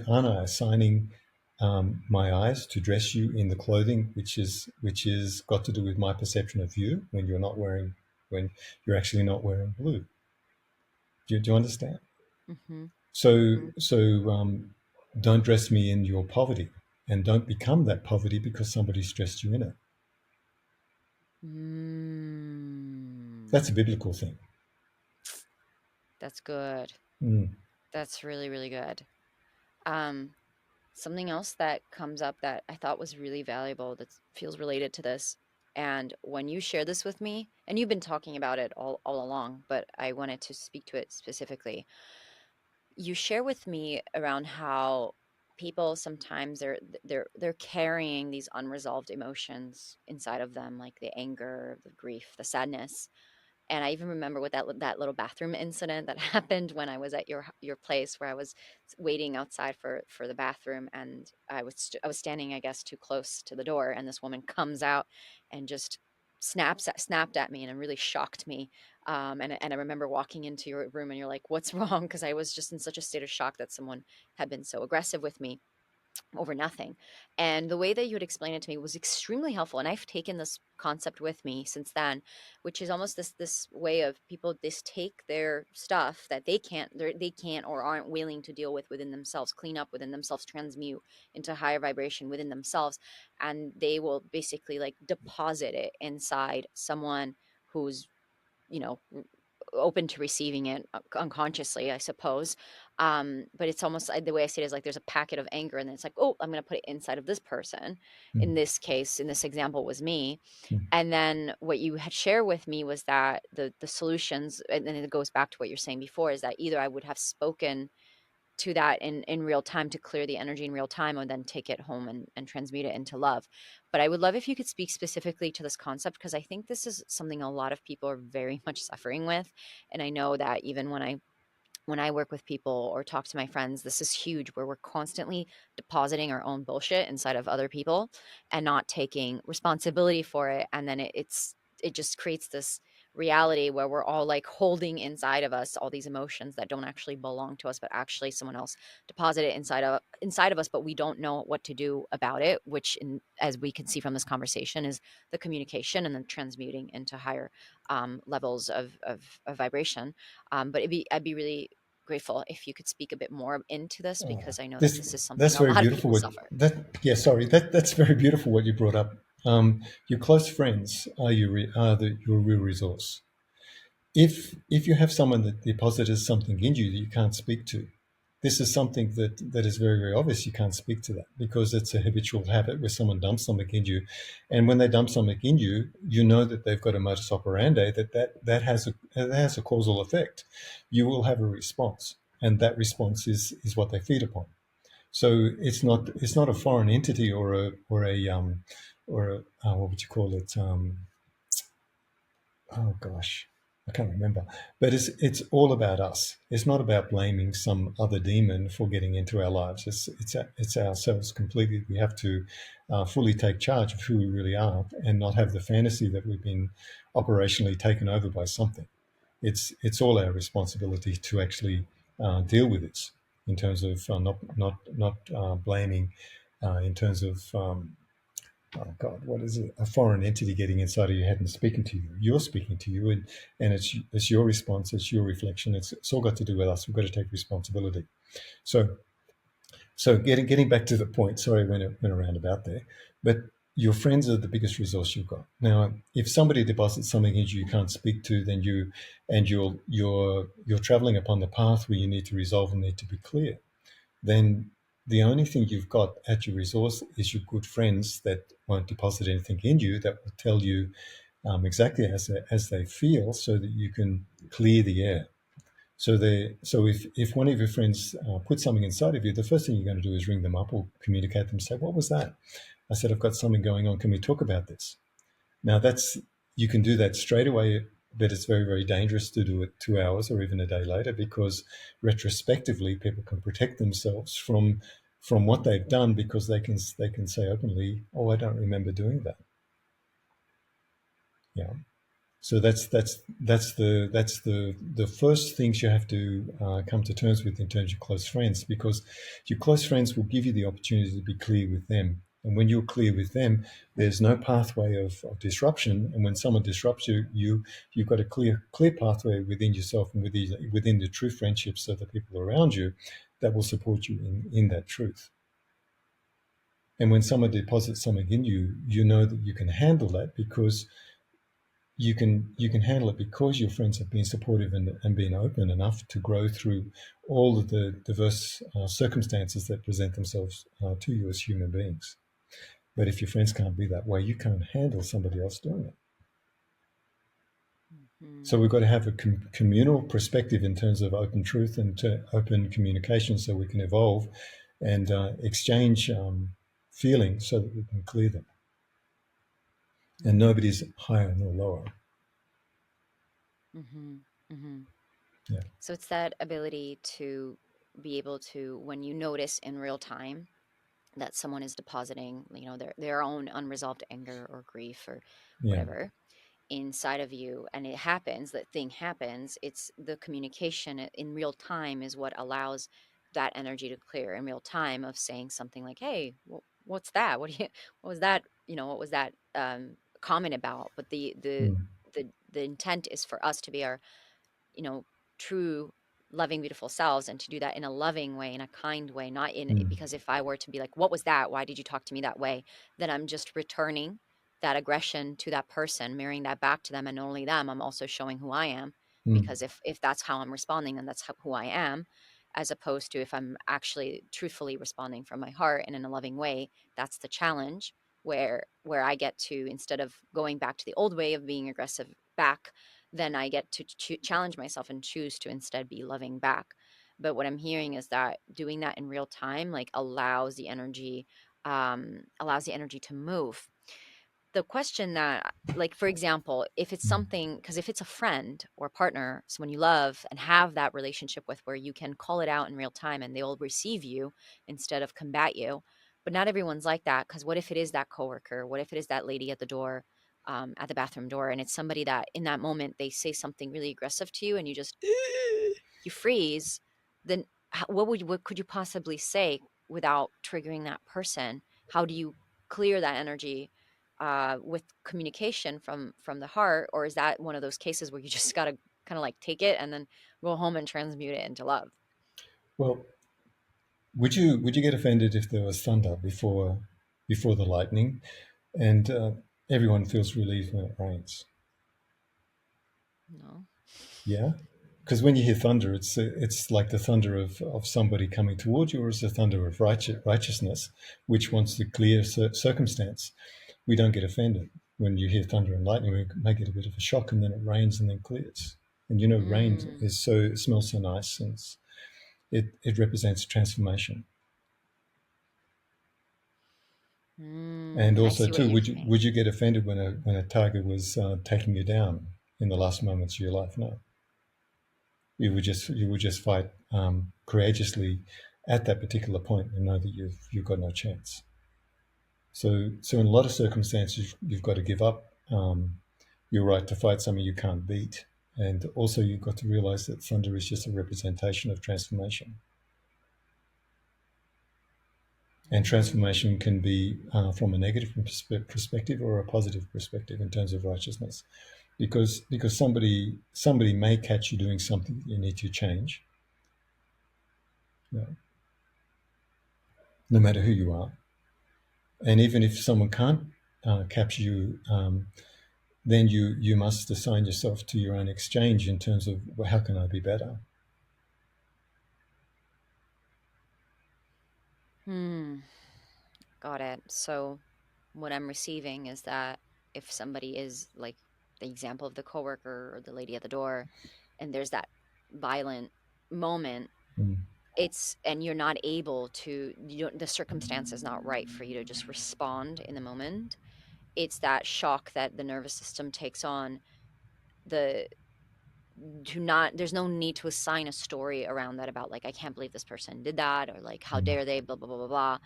Aren't I assigning my eyes to dress you in the clothing which is got to do with my perception of you when you're actually not wearing blue? Do you understand? Mm-hmm. So Mm-hmm. don't dress me in your poverty, and don't become that poverty because somebody's dressed you in it. That's a biblical thing. That's good. Mm. That's really, really good. Um, Something else that comes up that I thought was really valuable that feels related to this. And when you share this with me, and you've been talking about it all along, but I wanted to speak to it specifically. You share with me around how people sometimes they're carrying these unresolved emotions inside of them, like the anger, the grief, the sadness. And I even remember with that little bathroom incident that happened when I was at your place, where I was waiting outside for the bathroom, and I was standing, I guess, too close to the door, and this woman comes out and just snapped at me and it really shocked me. And I remember walking into your room and you're like, "What's wrong?" Because I was just in such a state of shock that someone had been so aggressive with me over nothing. And the way that you would explain it to me was extremely helpful. And I've taken this concept with me since then, which is almost this way of people just take their stuff that they can't or aren't willing to deal with within themselves, clean up within themselves, transmute into higher vibration within themselves, and they will basically like deposit it inside someone who's, you know, open to receiving it unconsciously, I suppose. But it's almost the way I see it is like there's a packet of anger, and then it's like, oh, I'm going to put it inside of this person. Mm. In this case, in this example, was me. Mm. And then what you had shared with me was that the solutions, and then it goes back to what you're saying before, is that either I would have spoken to that in real time to clear the energy in real time, or then take it home and transmute it into love. But I would love if you could speak specifically to this concept, because I think this is something a lot of people are very much suffering with. And I know that even when I work with people or talk to my friends, this is huge, where we're constantly depositing our own bullshit inside of other people and not taking responsibility for it. And then it just creates this reality where we're all like holding inside of us all these emotions that don't actually belong to us, but actually someone else deposited inside of us, but we don't know what to do about it, which as we can see from this conversation, is the communication and then transmuting into higher levels of vibration. But I'd be really grateful if you could speak a bit more into this, Oh, because I know that this this is something that's a very lot of beautiful. people suffer. That's very beautiful what you brought up. Your close friends are your real resource. If you have someone that deposits something in you that you can't speak to, this is something that is very, very obvious. You can't speak to that because it's a habitual habit where someone dumps something in you, and when they dump something in you, you know that they've got a modus operandi that has a causal effect. You will have a response, and that response is what they feed upon. So it's not a foreign entity or what would you call it? Oh gosh, I can't remember. But it's all about us. It's not about blaming some other demon for getting into our lives. It's ourselves completely. We have to fully take charge of who we really are and not have the fantasy that we've been operationally taken over by something. It's all our responsibility to actually deal with this in terms of not blaming, in terms of oh God, what is it? A foreign entity getting inside of your head and speaking to you. You're speaking to you, and it's your response, it's your reflection. It's all got to do with us. We've got to take responsibility. So getting back to the point. Sorry, I went around about there, but your friends are the biggest resource you've got. Now, if somebody deposits something into you can't speak to, then you're traveling upon the path where you need to resolve and need to be clear. Then the only thing you've got at your resource is your good friends that won't deposit anything in you, that will tell you exactly as they feel, so that you can clear the air. So if one of your friends puts something inside of you, the first thing you're going to do is ring them up or communicate them, say, "What was that?" I said, "I've got something going on. Can we talk about this?" Now you can do that straight away, but it's very, very dangerous to do it 2 hours or even a day later, because retrospectively people can protect themselves from what they've done, because they can say openly, "Oh, I don't remember doing that." Yeah. So that's the first things you have to come to terms with in terms of close friends, because your close friends will give you the opportunity to be clear with them. And when you're clear with them, there's no pathway of disruption. And when someone disrupts you, you've got a clear pathway within yourself and within the true friendships of the people around you that will support you in that truth. And when someone deposits something in you, you know that you can handle that because you can handle it because your friends have been supportive and been open enough to grow through all of the diverse circumstances that present themselves to you as human beings. But if your friends can't be that way, you can't handle somebody else doing it. So we've got to have a communal perspective in terms of open truth and open communication, so we can evolve and exchange feelings so that we can clear them. And nobody's higher nor lower. Yeah. So it's that ability to be able to, when you notice in real time that someone is depositing, their own unresolved anger or grief or Yeah. whatever inside of you, and it happens, that thing happens, it's the communication in real time is what allows that energy to clear in real time, of saying something like, hey, what's that, what was that, what was that comment about? But Mm. the intent is for us to be our, you know, true loving beautiful selves, and to do that in a loving way, in a kind way, not in, Mm. because if I were to be like, what was that, why did you talk to me that way, then I'm just returning that aggression to that person, mirroring that back to them, and not only them, I'm also showing who I am. Mm. Because if that's how I'm responding, then that's who I am. As opposed to if I'm actually truthfully responding from my heart and in a loving way, that's the challenge, where I get to, instead of going back to the old way of being aggressive back, then I get to challenge myself and choose to instead be loving back. But what I'm hearing is that doing that in real time, like, allows the energy to move. The question that, like, for example, if it's something, because if it's a friend or partner, someone you love and have that relationship with, where you can call it out in real time and they'll receive you instead of combat you. But not everyone's like that, because what if it is that coworker? What if it is that lady at the door, at the bathroom door, and it's somebody that in that moment they say something really aggressive to you, and you just you freeze? Then what could you possibly say without triggering that person? How do you clear that energy with communication from the heart? Or is that one of those cases where you just got to kind of like take it and then go home and transmute it into love? Well, would you get offended if there was thunder before the lightning, and everyone feels relieved when it rains? No. Yeah, because when you hear thunder, it's like the thunder of somebody coming towards you, or it's the thunder of righteousness, which wants to clear circumstance. We don't get offended when you hear thunder and lightning. We may get a bit of a shock, and then it rains and then clears. And rain Mm. is it smells so nice, and it represents transformation. And I also see what too, you're would saying. you get offended when a tiger was taking you down in the last moments of your life? No, you would just fight courageously at that particular point and know that you've got no chance. So in a lot of circumstances, you've got to give up your right to fight something you can't beat, and also you've got to realize that thunder is just a representation of transformation. And transformation can be from a negative perspective or a positive perspective in terms of righteousness, because somebody may catch you doing something that you need to change, you know, no matter who you are. And even if someone can't capture you, then you must assign yourself to your own exchange in terms of, well, how can I be better? Got it. So what I'm receiving is that if somebody is like the example of the coworker or the lady at the door, and there's that violent moment, Mm, and you're not able to, the circumstance is not right for you to just respond in the moment. It's that shock that the nervous system takes on. The to not There's no need to assign a story around that, about like, I can't believe this person did that, or like, how mm, dare they, blah blah blah blah blah.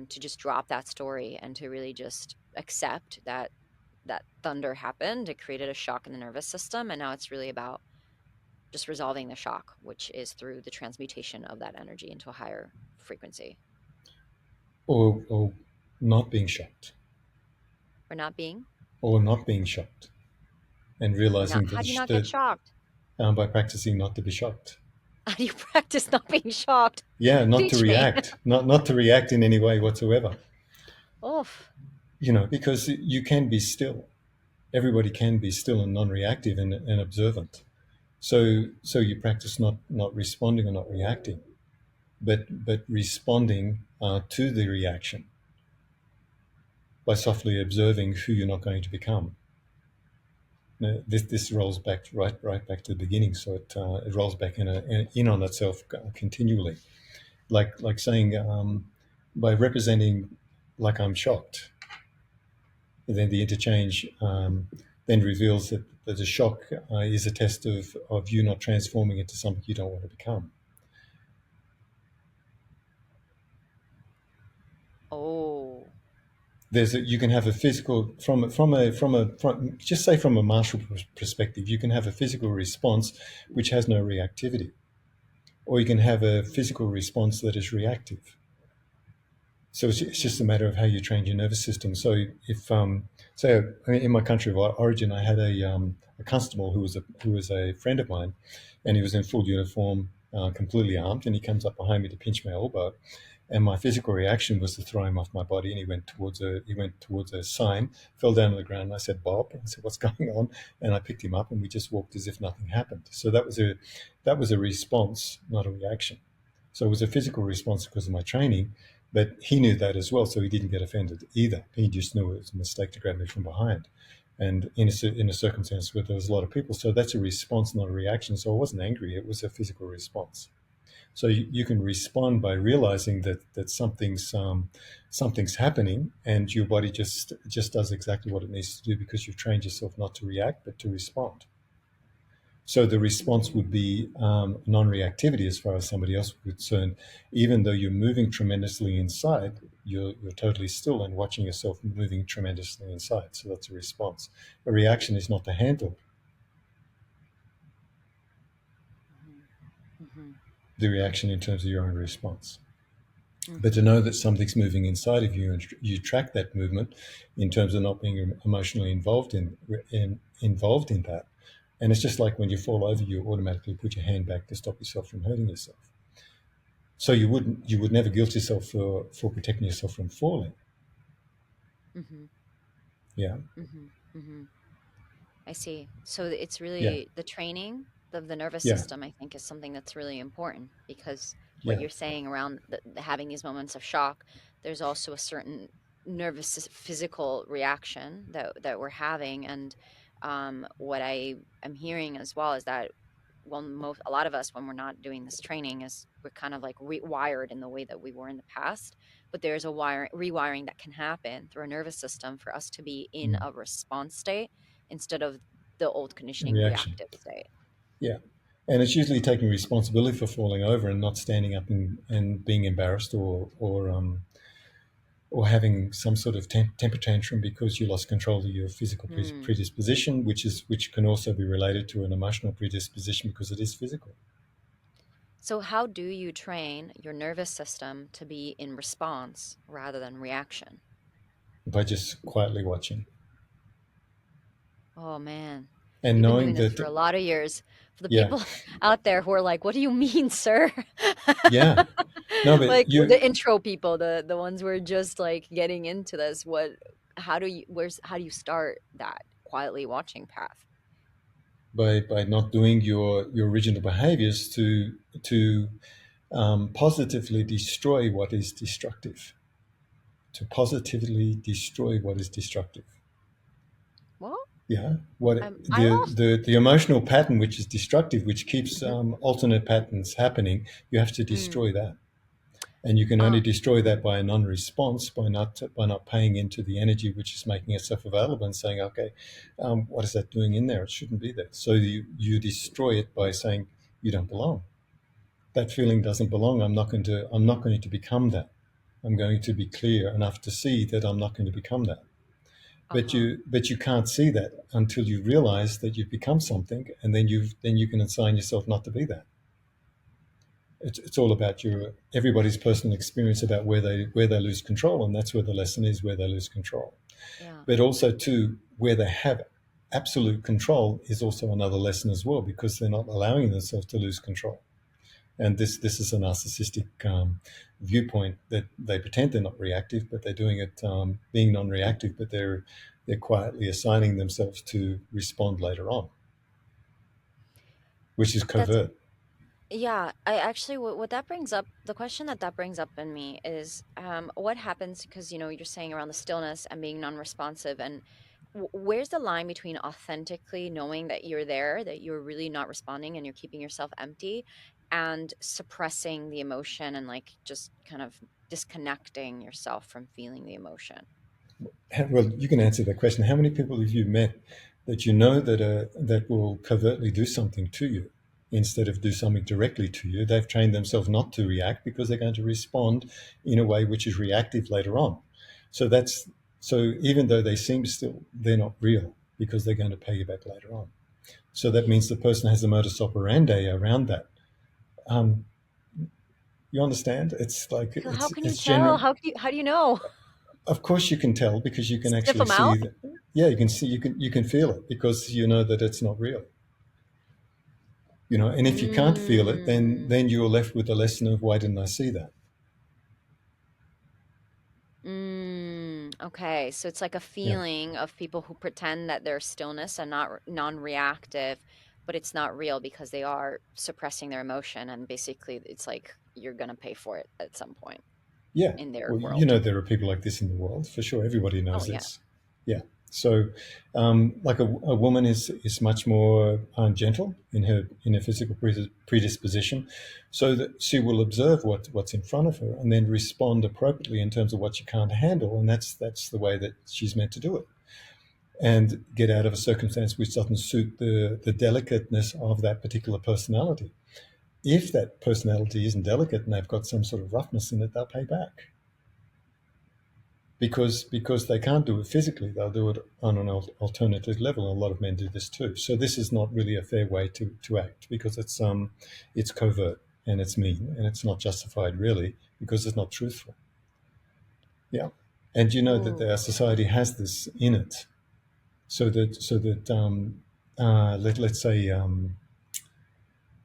To just drop that story and to really just accept that that thunder happened. It created a shock in the nervous system, and now it's really about just resolving the shock, which is through the transmutation of that energy into a higher frequency. Or not being shocked. Or not being? Or not being shocked. And realizing How do you not get shocked? by practicing not to be shocked. How do you practice not being shocked? Yeah, not to Teach me. react. Not to react in any way whatsoever. Oof. Because you can be still. Everybody can be still and non-reactive and observant. So you practice not responding or not reacting, but responding to the reaction by softly observing who you're not going to become. Now, this rolls back right back to the beginning, so it rolls back in on itself continually, like saying by representing like I'm shocked, then the interchange then reveals that the shock is a test of you not transforming into something you don't want to become. Oh. You can have a physical from just say from a martial perspective, you can have a physical response which has no reactivity, or you can have a physical response that is reactive. So it's just a matter of how you train your nervous system. So if in my country of origin, I had a constable who was a friend of mine, and he was in full uniform, completely armed, and he comes up behind me to pinch my elbow, and my physical reaction was to throw him off my body, and he went towards a sign, fell down on the ground, and I said, "Bob," I said, "What's going on?" And I picked him up, and we just walked as if nothing happened. So that was a response, not a reaction. So it was a physical response because of my training, but he knew that as well, so he didn't get offended either. He just knew it was a mistake to grab me from behind. And in a circumstance where there was a lot of people, so that's a response, not a reaction. So I wasn't angry, it was a physical response. So you can respond by realizing that something's happening, and your body just does exactly what it needs to do because you've trained yourself not to react, but to respond. So the response would be non-reactivity as far as somebody else is concerned. Even though you're moving tremendously inside, you're totally still and watching yourself moving tremendously inside. So that's a response. A reaction is not the handle. Mm-hmm. The reaction in terms of your own response. Mm-hmm. But to know that something's moving inside of you and you track that movement in terms of not being emotionally involved in that. And it's just like when you fall over, you automatically put your hand back to stop yourself from hurting yourself. So you would never guilt yourself for protecting yourself from falling. Mm-hmm. Yeah. Mm-hmm. Mm-hmm. I see. So it's really the training of the nervous system, I think, is something that's really important, because what you're saying around having these moments of shock, there's also a certain nervous physical reaction that we're having. And what I am hearing as well is that, well, a lot of us, when we're not doing this training, is we're kind of like rewired in the way that we were in the past. But there's a rewiring that can happen through a nervous system for us to be in a response state instead of the old conditioning reactive state. Yeah. And it's usually taking responsibility for falling over and not standing up and being embarrassed or having some sort of temper tantrum because you lost control of your physical predisposition, which can also be related to an emotional predisposition because it is physical. So how do you train your nervous system to be in response rather than reaction? By just quietly watching. Oh, man. And You've been knowing doing this that for a lot of years. For the people out there who are like, "What do you mean, sir?" Yeah. No, but like the intro people, the ones who are just like getting into this. How do you start that quietly watching path? By not doing your original behaviors to positively destroy what is destructive. To positively destroy what is destructive. Well, Yeah. The emotional pattern which is destructive, which keeps alternate patterns happening, you have to destroy that. And you can only destroy that by a non-response, by not paying into the energy which is making itself available and saying, okay, what is that doing in there? It shouldn't be there. So you destroy it by saying you don't belong. That feeling doesn't belong. I'm not going to become that. I'm going to be clear enough to see that I'm not going to become that. Uh-huh. But you can't see that until you realize that you've become something, and then you can assign yourself not to be that. It's all about everybody's personal experience about where they lose control, and that's where the lesson is, where they lose control. Yeah. But also too, where they have absolute control is also another lesson as well, because they're not allowing themselves to lose control. And this is a narcissistic viewpoint that they pretend they're not reactive, but they're doing it being non-reactive, but they're quietly assigning themselves to respond later on, which is That's covert. Yeah, I actually what that brings up, the question that brings up in me is what happens because you're saying around the stillness and being non-responsive and where's the line between authentically knowing that you're there, that you're really not responding and you're keeping yourself empty and suppressing the emotion and like just kind of disconnecting yourself from feeling the emotion. Well, you can answer that question. How many people have you met that you know that will covertly do something to you instead of do something directly to you? They've trained themselves not to react because they're going to respond in a way which is reactive later on. So that's so even though they seem still, they're not real because they're going to pay you back later on. So that means the person has a modus operandi around that. Um, you understand? It's like How can you it's tell? genuine. How do you know? Of course, you can tell because you can Sniff actually them see out? that. Yeah, you can see, you can feel it because you know that it's not real. And if you can't feel it, Mm. then you're left with the lesson of why didn't I see that? Okay. So it's like a Yeah, feeling of people who pretend that they're stillness and not non-reactive, but it's not real because they are suppressing their emotion. And basically, it's like you're gonna pay for it at some point yeah. in their Well, world. there are people like this in the world for sure. Everybody Oh knows yeah. this. Yeah. So, like a woman is much more gentle in her physical predisposition, so that she will observe what's in front of her and then respond appropriately in terms of what she can't handle, and that's the way that she's meant to do it, and get out of a circumstance which doesn't suit the delicateness of that particular personality. If that personality isn't delicate and they've got some sort of roughness in it, they'll pay back because they can't do it physically. They'll do it on an alternative level. And a lot of men do this too. So this is not really a fair way to act because it's covert and it's mean and it's not justified really because it's not truthful. Yeah, and you know that Ooh. our society has this in it, so that let's say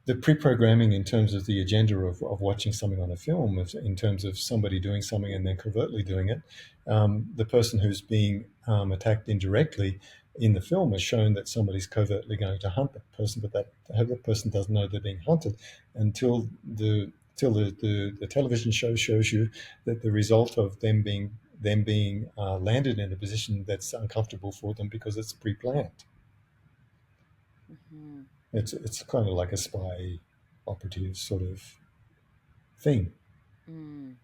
the pre-programming in terms of the agenda of watching something on a film, in terms of somebody doing something and then covertly doing it, the person who's being attacked indirectly in the film has shown that somebody's covertly going to hunt that person, but that person doesn't know they're being hunted until the television show shows you that the result of them being landed in a position that's uncomfortable for them because it's pre-planned. Hmm. It's kind of like a spy operative sort of thing. Mm.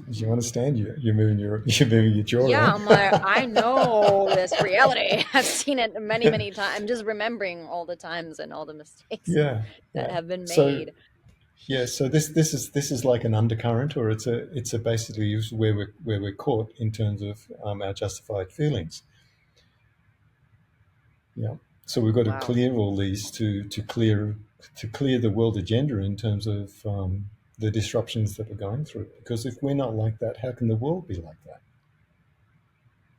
Do you Hmm. understand? You're moving your you're moving your jaw Yeah, around. I'm like, I know this reality. I've seen it many, many times. I'm just remembering all the times and all the mistakes Yeah, that yeah. have been So made. yeah, so this is like an undercurrent, or it's a basically is where we're caught in terms of our justified feelings. Yeah. So we've got to Wow. clear all these to clear the world agenda in terms of the disruptions that we're going through. Because if we're not like that, how can the world be like that?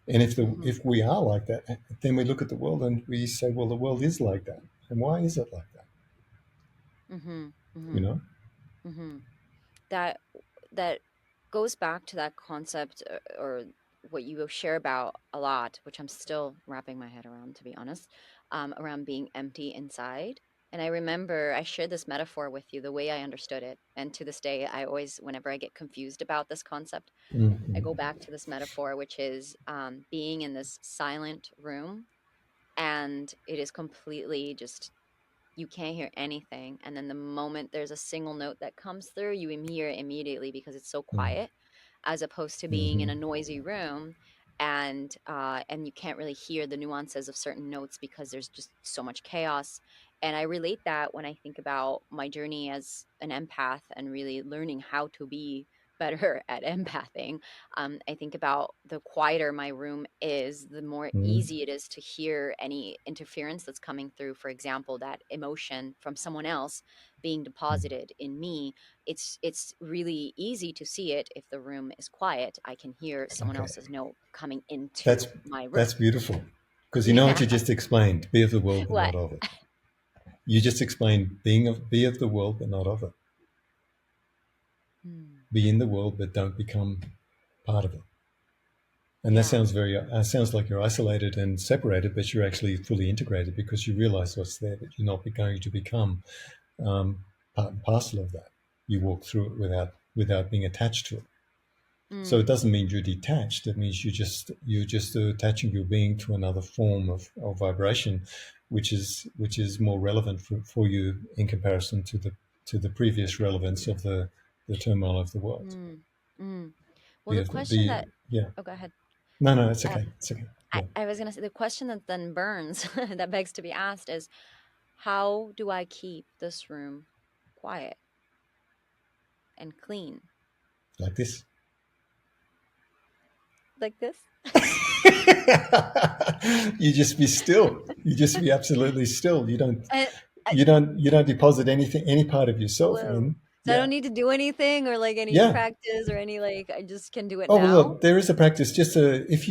And Hmm. if we are like that, then we look at the world and we say, well, the world is like that, and why is it like that? Hmm. You Hmm. know? Hmm. That that goes back to that concept or what you share about a lot, which I'm still wrapping my head around, to be honest, around being empty inside. And I remember I shared this metaphor with you the way I understood it. And to this day, I always, whenever I get confused about this concept, I go Mm-hmm. back to this metaphor, which is being in this silent room and it is completely just you can't hear anything. And then the moment there's a single note that comes through, you hear it immediately because it's so quiet, as opposed to being in Mm-hmm. a noisy room and you can't really hear the nuances of certain notes because there's just so much chaos. And I relate that when I think about my journey as an empath and really learning how to be better at empathing. I think about the quieter my room is, the more Mm. easy it is to hear any interference that's coming through. For example, that emotion from someone else being deposited in me. It's really easy to see it if the room is quiet. I can hear someone Okay, else's note coming that's into my room. that's beautiful, because you know what Yeah. you just explained: be of the world but What? not of it. You just explained be of the world but not of it. Hmm. Be in the world but don't become part of it. And that Yeah. sounds very sounds like you're isolated and separated, but you're actually fully integrated because you realize what's there, but you're not going to become part and parcel of that. You walk through it without being attached to it. So it Mm. doesn't mean you're detached. It means you're just attaching your being to another form of vibration, which is more relevant for you in comparison to the previous relevance of the turmoil of the world. Mm. Mm. Well, Be the of the question be that, yeah. oh, go ahead. No, it's Uh, okay. It's okay. Yeah. I was going to say the question that then burns, that begs to be asked is, how do I keep this room quiet and clean Like this. like this? You just be still. You just be absolutely still. You don't I, I, you don't you don't deposit any part of yourself whoa. in. So I Yeah. don't need to do anything or like any Yeah. practice or any like, I just can do it Oh well, now. look, there is a practice. Just if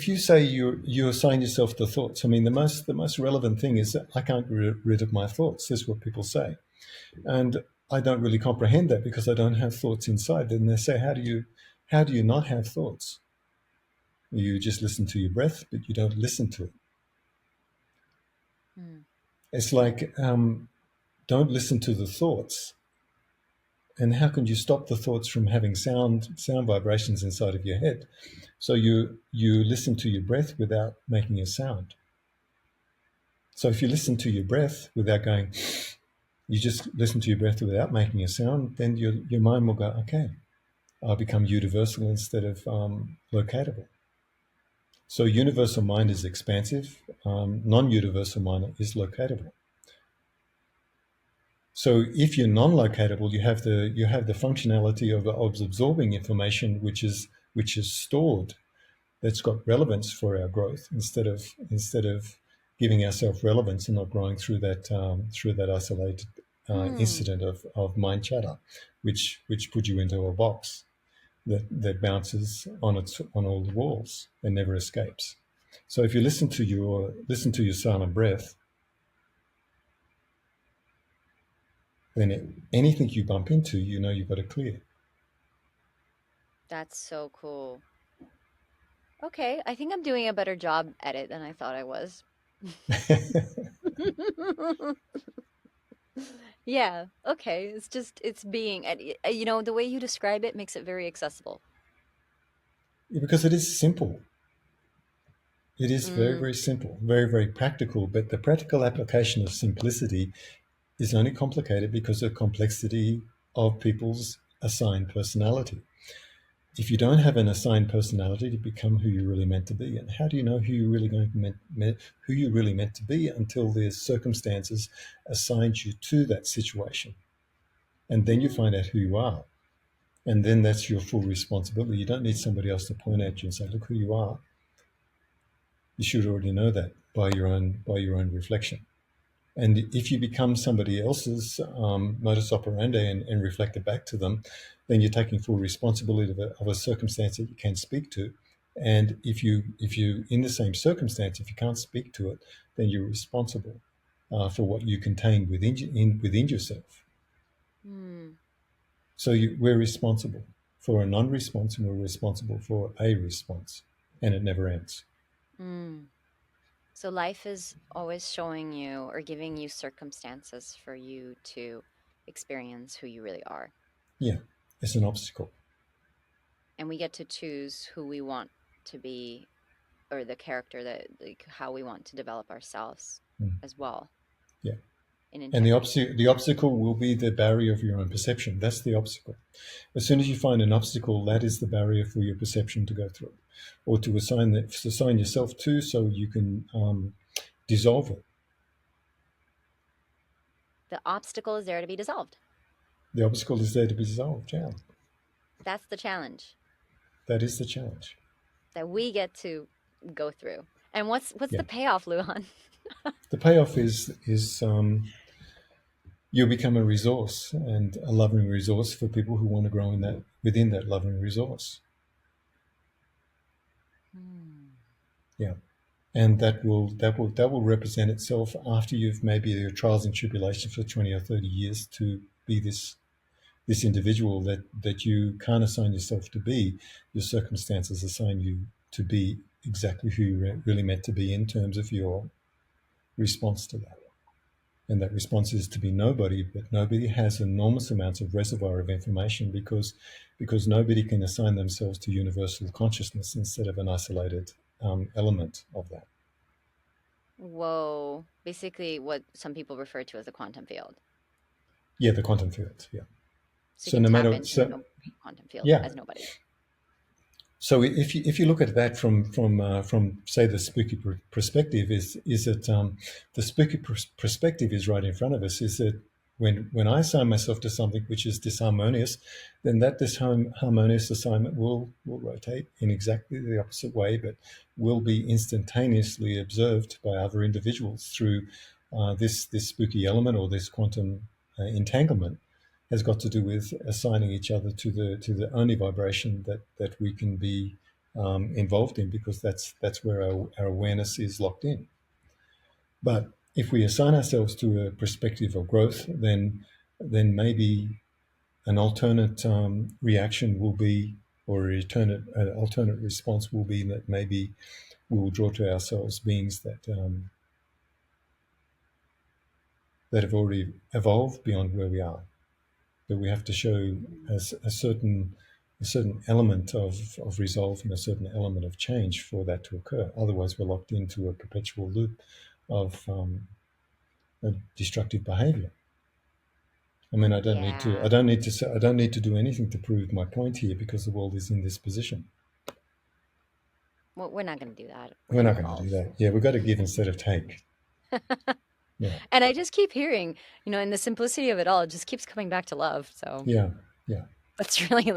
you say you assign yourself the thoughts. I mean, the most relevant thing is that I can't get rid of my thoughts. That's what people say, and I don't really comprehend that because I don't have thoughts inside. Then they say, how do you not have thoughts? You just listen to your breath, but you don't listen to it. Mm. It's like don't listen to the thoughts. And how can you stop the thoughts from having sound vibrations inside of your head? So you listen to your breath without making a sound. So if you listen to your breath without going, you just listen to your breath without making a sound, then your mind will go, okay, I'll become universal instead of locatable. So universal mind is expansive. Non-universal mind is locatable. So if you're non-locatable, you have the functionality of absorbing information which is stored, that's got relevance for our growth, instead of giving ourselves relevance and not growing through that isolated Hmm. incident of mind chatter, which put you into a box that bounces on all the walls and never escapes. So if you listen to your silent breath, then anything you bump into, you've got to clear. That's so cool. Okay, I think I'm doing a better job at it than I thought I was. Yeah, okay. It's just, it's being, and the way you describe it makes it very accessible. Because it is simple. It is very, Mm. very simple, very, very practical. But the practical application of simplicity is only complicated because of complexity of people's assigned personality. If you don't have an assigned personality to become who you're really meant to be, and how do you know who you're really meant to be until there's circumstances assigned you to that situation, and then you find out who you are, and then that's your full responsibility. You don't need somebody else to point at you and say, "Look who you are." You should already know that by your own reflection. And if you become somebody else's modus operandi and reflect it back to them, then you're taking full responsibility of a circumstance that you can speak to. And if you in the same circumstance, if you can't speak to it, then you're responsible for what you contain within yourself. Mm. So we're responsible for a non-response, and we're responsible for a response, and it never ends. Mm. So life is always showing you or giving you circumstances for you to experience who you really are. Yeah, it's an obstacle. And we get to choose who we want to be, or the character that, like, how we want to develop ourselves Mm. as well, Yeah. in And the integrity. obstacle will be the barrier of your own perception. That's the obstacle. As soon as you find an obstacle, that is the barrier for your perception to go through, or to assign yourself to, so you can dissolve it. The obstacle is there to be dissolved. The obstacle is there to be dissolved. Yeah. That's the challenge That is the challenge. that we get to go through. And what's Yeah. the payoff, Lujan? The payoff is you'll become a resource and a loving resource for people who want to grow in that within that loving resource. Yeah. And that will represent itself after you've maybe your trials and tribulations for 20 or 30 years to be this individual that you can't assign yourself to be. Your circumstances assign you to be exactly who you're really meant to be in terms of your response to that. And that response is to be nobody, but nobody has enormous amounts of reservoir of information because nobody can assign themselves to universal consciousness instead of an isolated element of that. Whoa. Basically, what some people refer to as a quantum field. Yeah, the quantum field. Yeah. So you So can no tap matter into the so quantum field yeah. as nobody. So if you look at that from say the spooky perspective, is that the spooky perspective is right in front of us. Is that when I assign myself to something which is disharmonious, then that disharmonious assignment will rotate in exactly the opposite way, but will be instantaneously observed by other individuals through this spooky element or this quantum entanglement has got to do with assigning each other to the only vibration that we can be involved in, because that's where our awareness is locked in. But if we assign ourselves to a perspective of growth, then maybe an alternate reaction will be, or an alternate response will be that maybe we will draw to ourselves beings that have already evolved beyond where we are. That we have to show a certain element of resolve and a certain element of change for that to occur. Otherwise, we're locked into a perpetual loop of a destructive behavior. I mean, I don't need Yeah. to do anything to prove my point here, because the world is in this position. Well, we're not going to do that. We're We're going to not going to do evolve. that. Yeah, we've got to give instead of take. Yeah, And I just keep hearing, in the simplicity of it all, it just keeps coming back to love. So yeah, yeah, that's really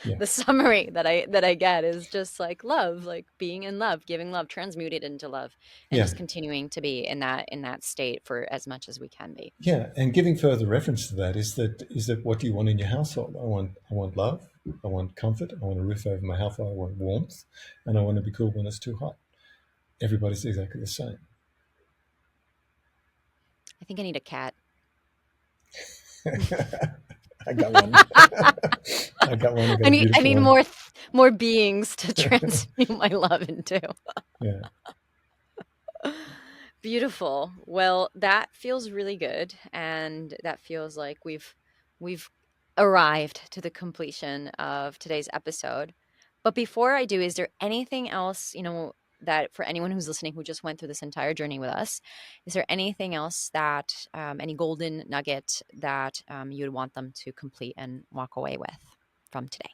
yeah, the summary that I get is just like love, like being in love, giving love, transmuted into love, and yeah. just continuing to be in that state for as much as we can be. Yeah, and giving further reference to that is that what do you want in your household? I want love, I want comfort, I want a roof over my house, I want warmth, and I want to be cool when it's too hot. Everybody's exactly the same. I think I need a cat. I got one. I got one. I got I a need I beautiful need one. more beings to transmute my love into. Yeah. Beautiful. Well, that feels really good, and that feels like we've arrived to the completion of today's episode. But before I do, is there anything else, that for anyone who's listening who just went through this entire journey with us, is there anything else that any golden nugget that you would want them to complete and walk away with from today?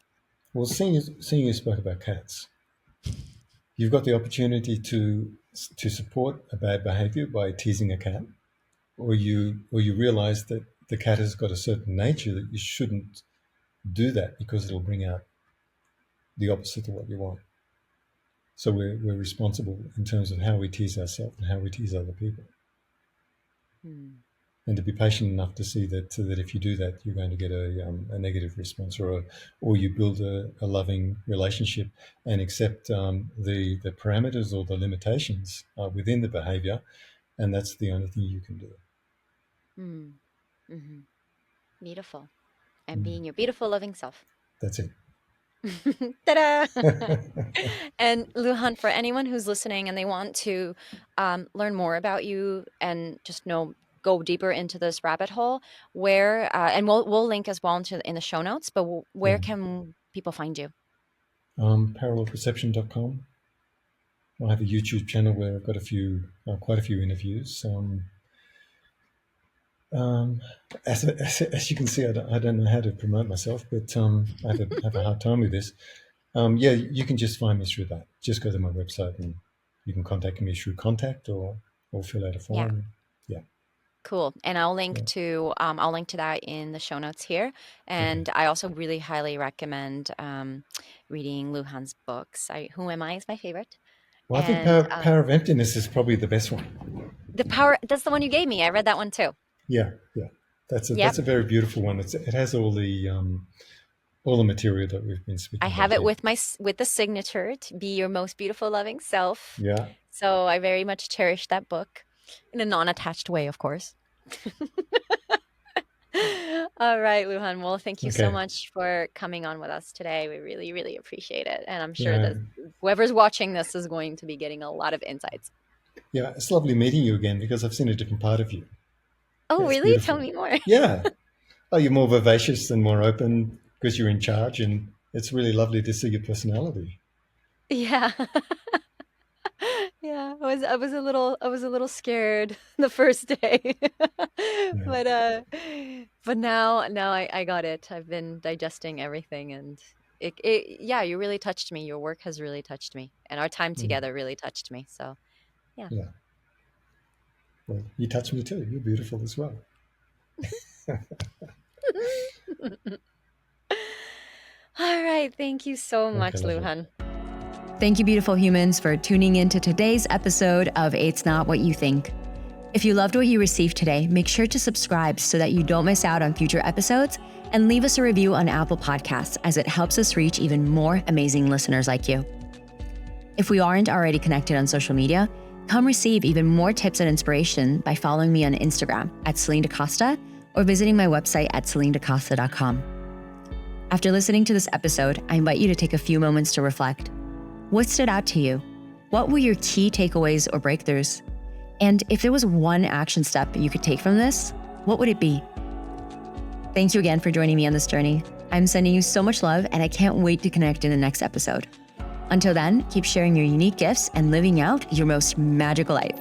Well, seeing you spoke about cats, you've got the opportunity to support a bad behavior by teasing a cat, or you realize that the cat has got a certain nature that you shouldn't do that because it'll bring out the opposite of what you want. So we're responsible in terms of how we tease ourselves and how we tease other people, Hmm. and to be patient enough to see that if you do that, you're going to get a negative response, or you build a loving relationship and accept the parameters or the limitations within the behavior, and that's the only thing you can do. Hmm. Hmm. Beautiful. And Mm, being your beautiful, loving self. that's it. Ta-da! And Lujan, for anyone who's listening and they want to learn more about you and just go deeper into this rabbit hole, where and we'll link as well in the show notes. But where Yeah. can people find you? Parallelperception.com. I have a YouTube channel where I've got quite a few interviews. Um, as you can see, I don't know how to promote myself, but I have a hard time with this. Yeah, you can just find me through that. Just go to my website and you can contact me through contact or fill out a Yeah. form. Yeah. Cool. And I'll link Yeah. to that in the show notes here. And I also really highly recommend reading Lujan's books. Who Am I is my favorite. Well, I think And Power of Emptiness is probably the best one. that's the one you gave me. I read that one too. Yeah, yeah. That's Yep. a very beautiful one. It has all the material that we've been I speaking have about it here. with the signature to be your most beautiful loving self. Yeah. So I very much cherish that book in a non-attached way, of course. All right, Lujan. Well, thank you so Okay. much for coming on with us today. We really, really appreciate it. And I'm sure Yeah. that whoever's watching this is going to be getting a lot of insights. Yeah. It's lovely meeting you again because I've seen a different part of you. Oh, Yeah, it's really? Tell beautiful. me more. Yeah. Oh, you're more vivacious and more open because you're in charge, and it's really lovely to see your personality. Yeah. Yeah, I was a little scared the first day. Yeah. But now I got it. I've been digesting everything, and yeah, you really touched me. Your work has really touched me, and our time Mm. together really touched me. So, yeah. Yeah. Well, you touch me too. You're beautiful as well. All right, thank you so Okay, much, lovely. Lujan. Thank you, beautiful humans, for tuning in to today's episode of It's Not What You Think. If you loved what you received today, make sure to subscribe so that you don't miss out on future episodes, and leave us a review on Apple Podcasts, as it helps us reach even more amazing listeners like you. If we aren't already connected on social media, come receive even more tips and inspiration by following me on Instagram at Celine DaCosta or visiting my website at celinedacosta.com. After listening to this episode, I invite you to take a few moments to reflect. What stood out to you? What were your key takeaways or breakthroughs? And if there was one action step you could take from this, what would it be? Thank you again for joining me on this journey. I'm sending you so much love, and I can't wait to connect in the next episode. Until then, keep sharing your unique gifts and living out your most magical life.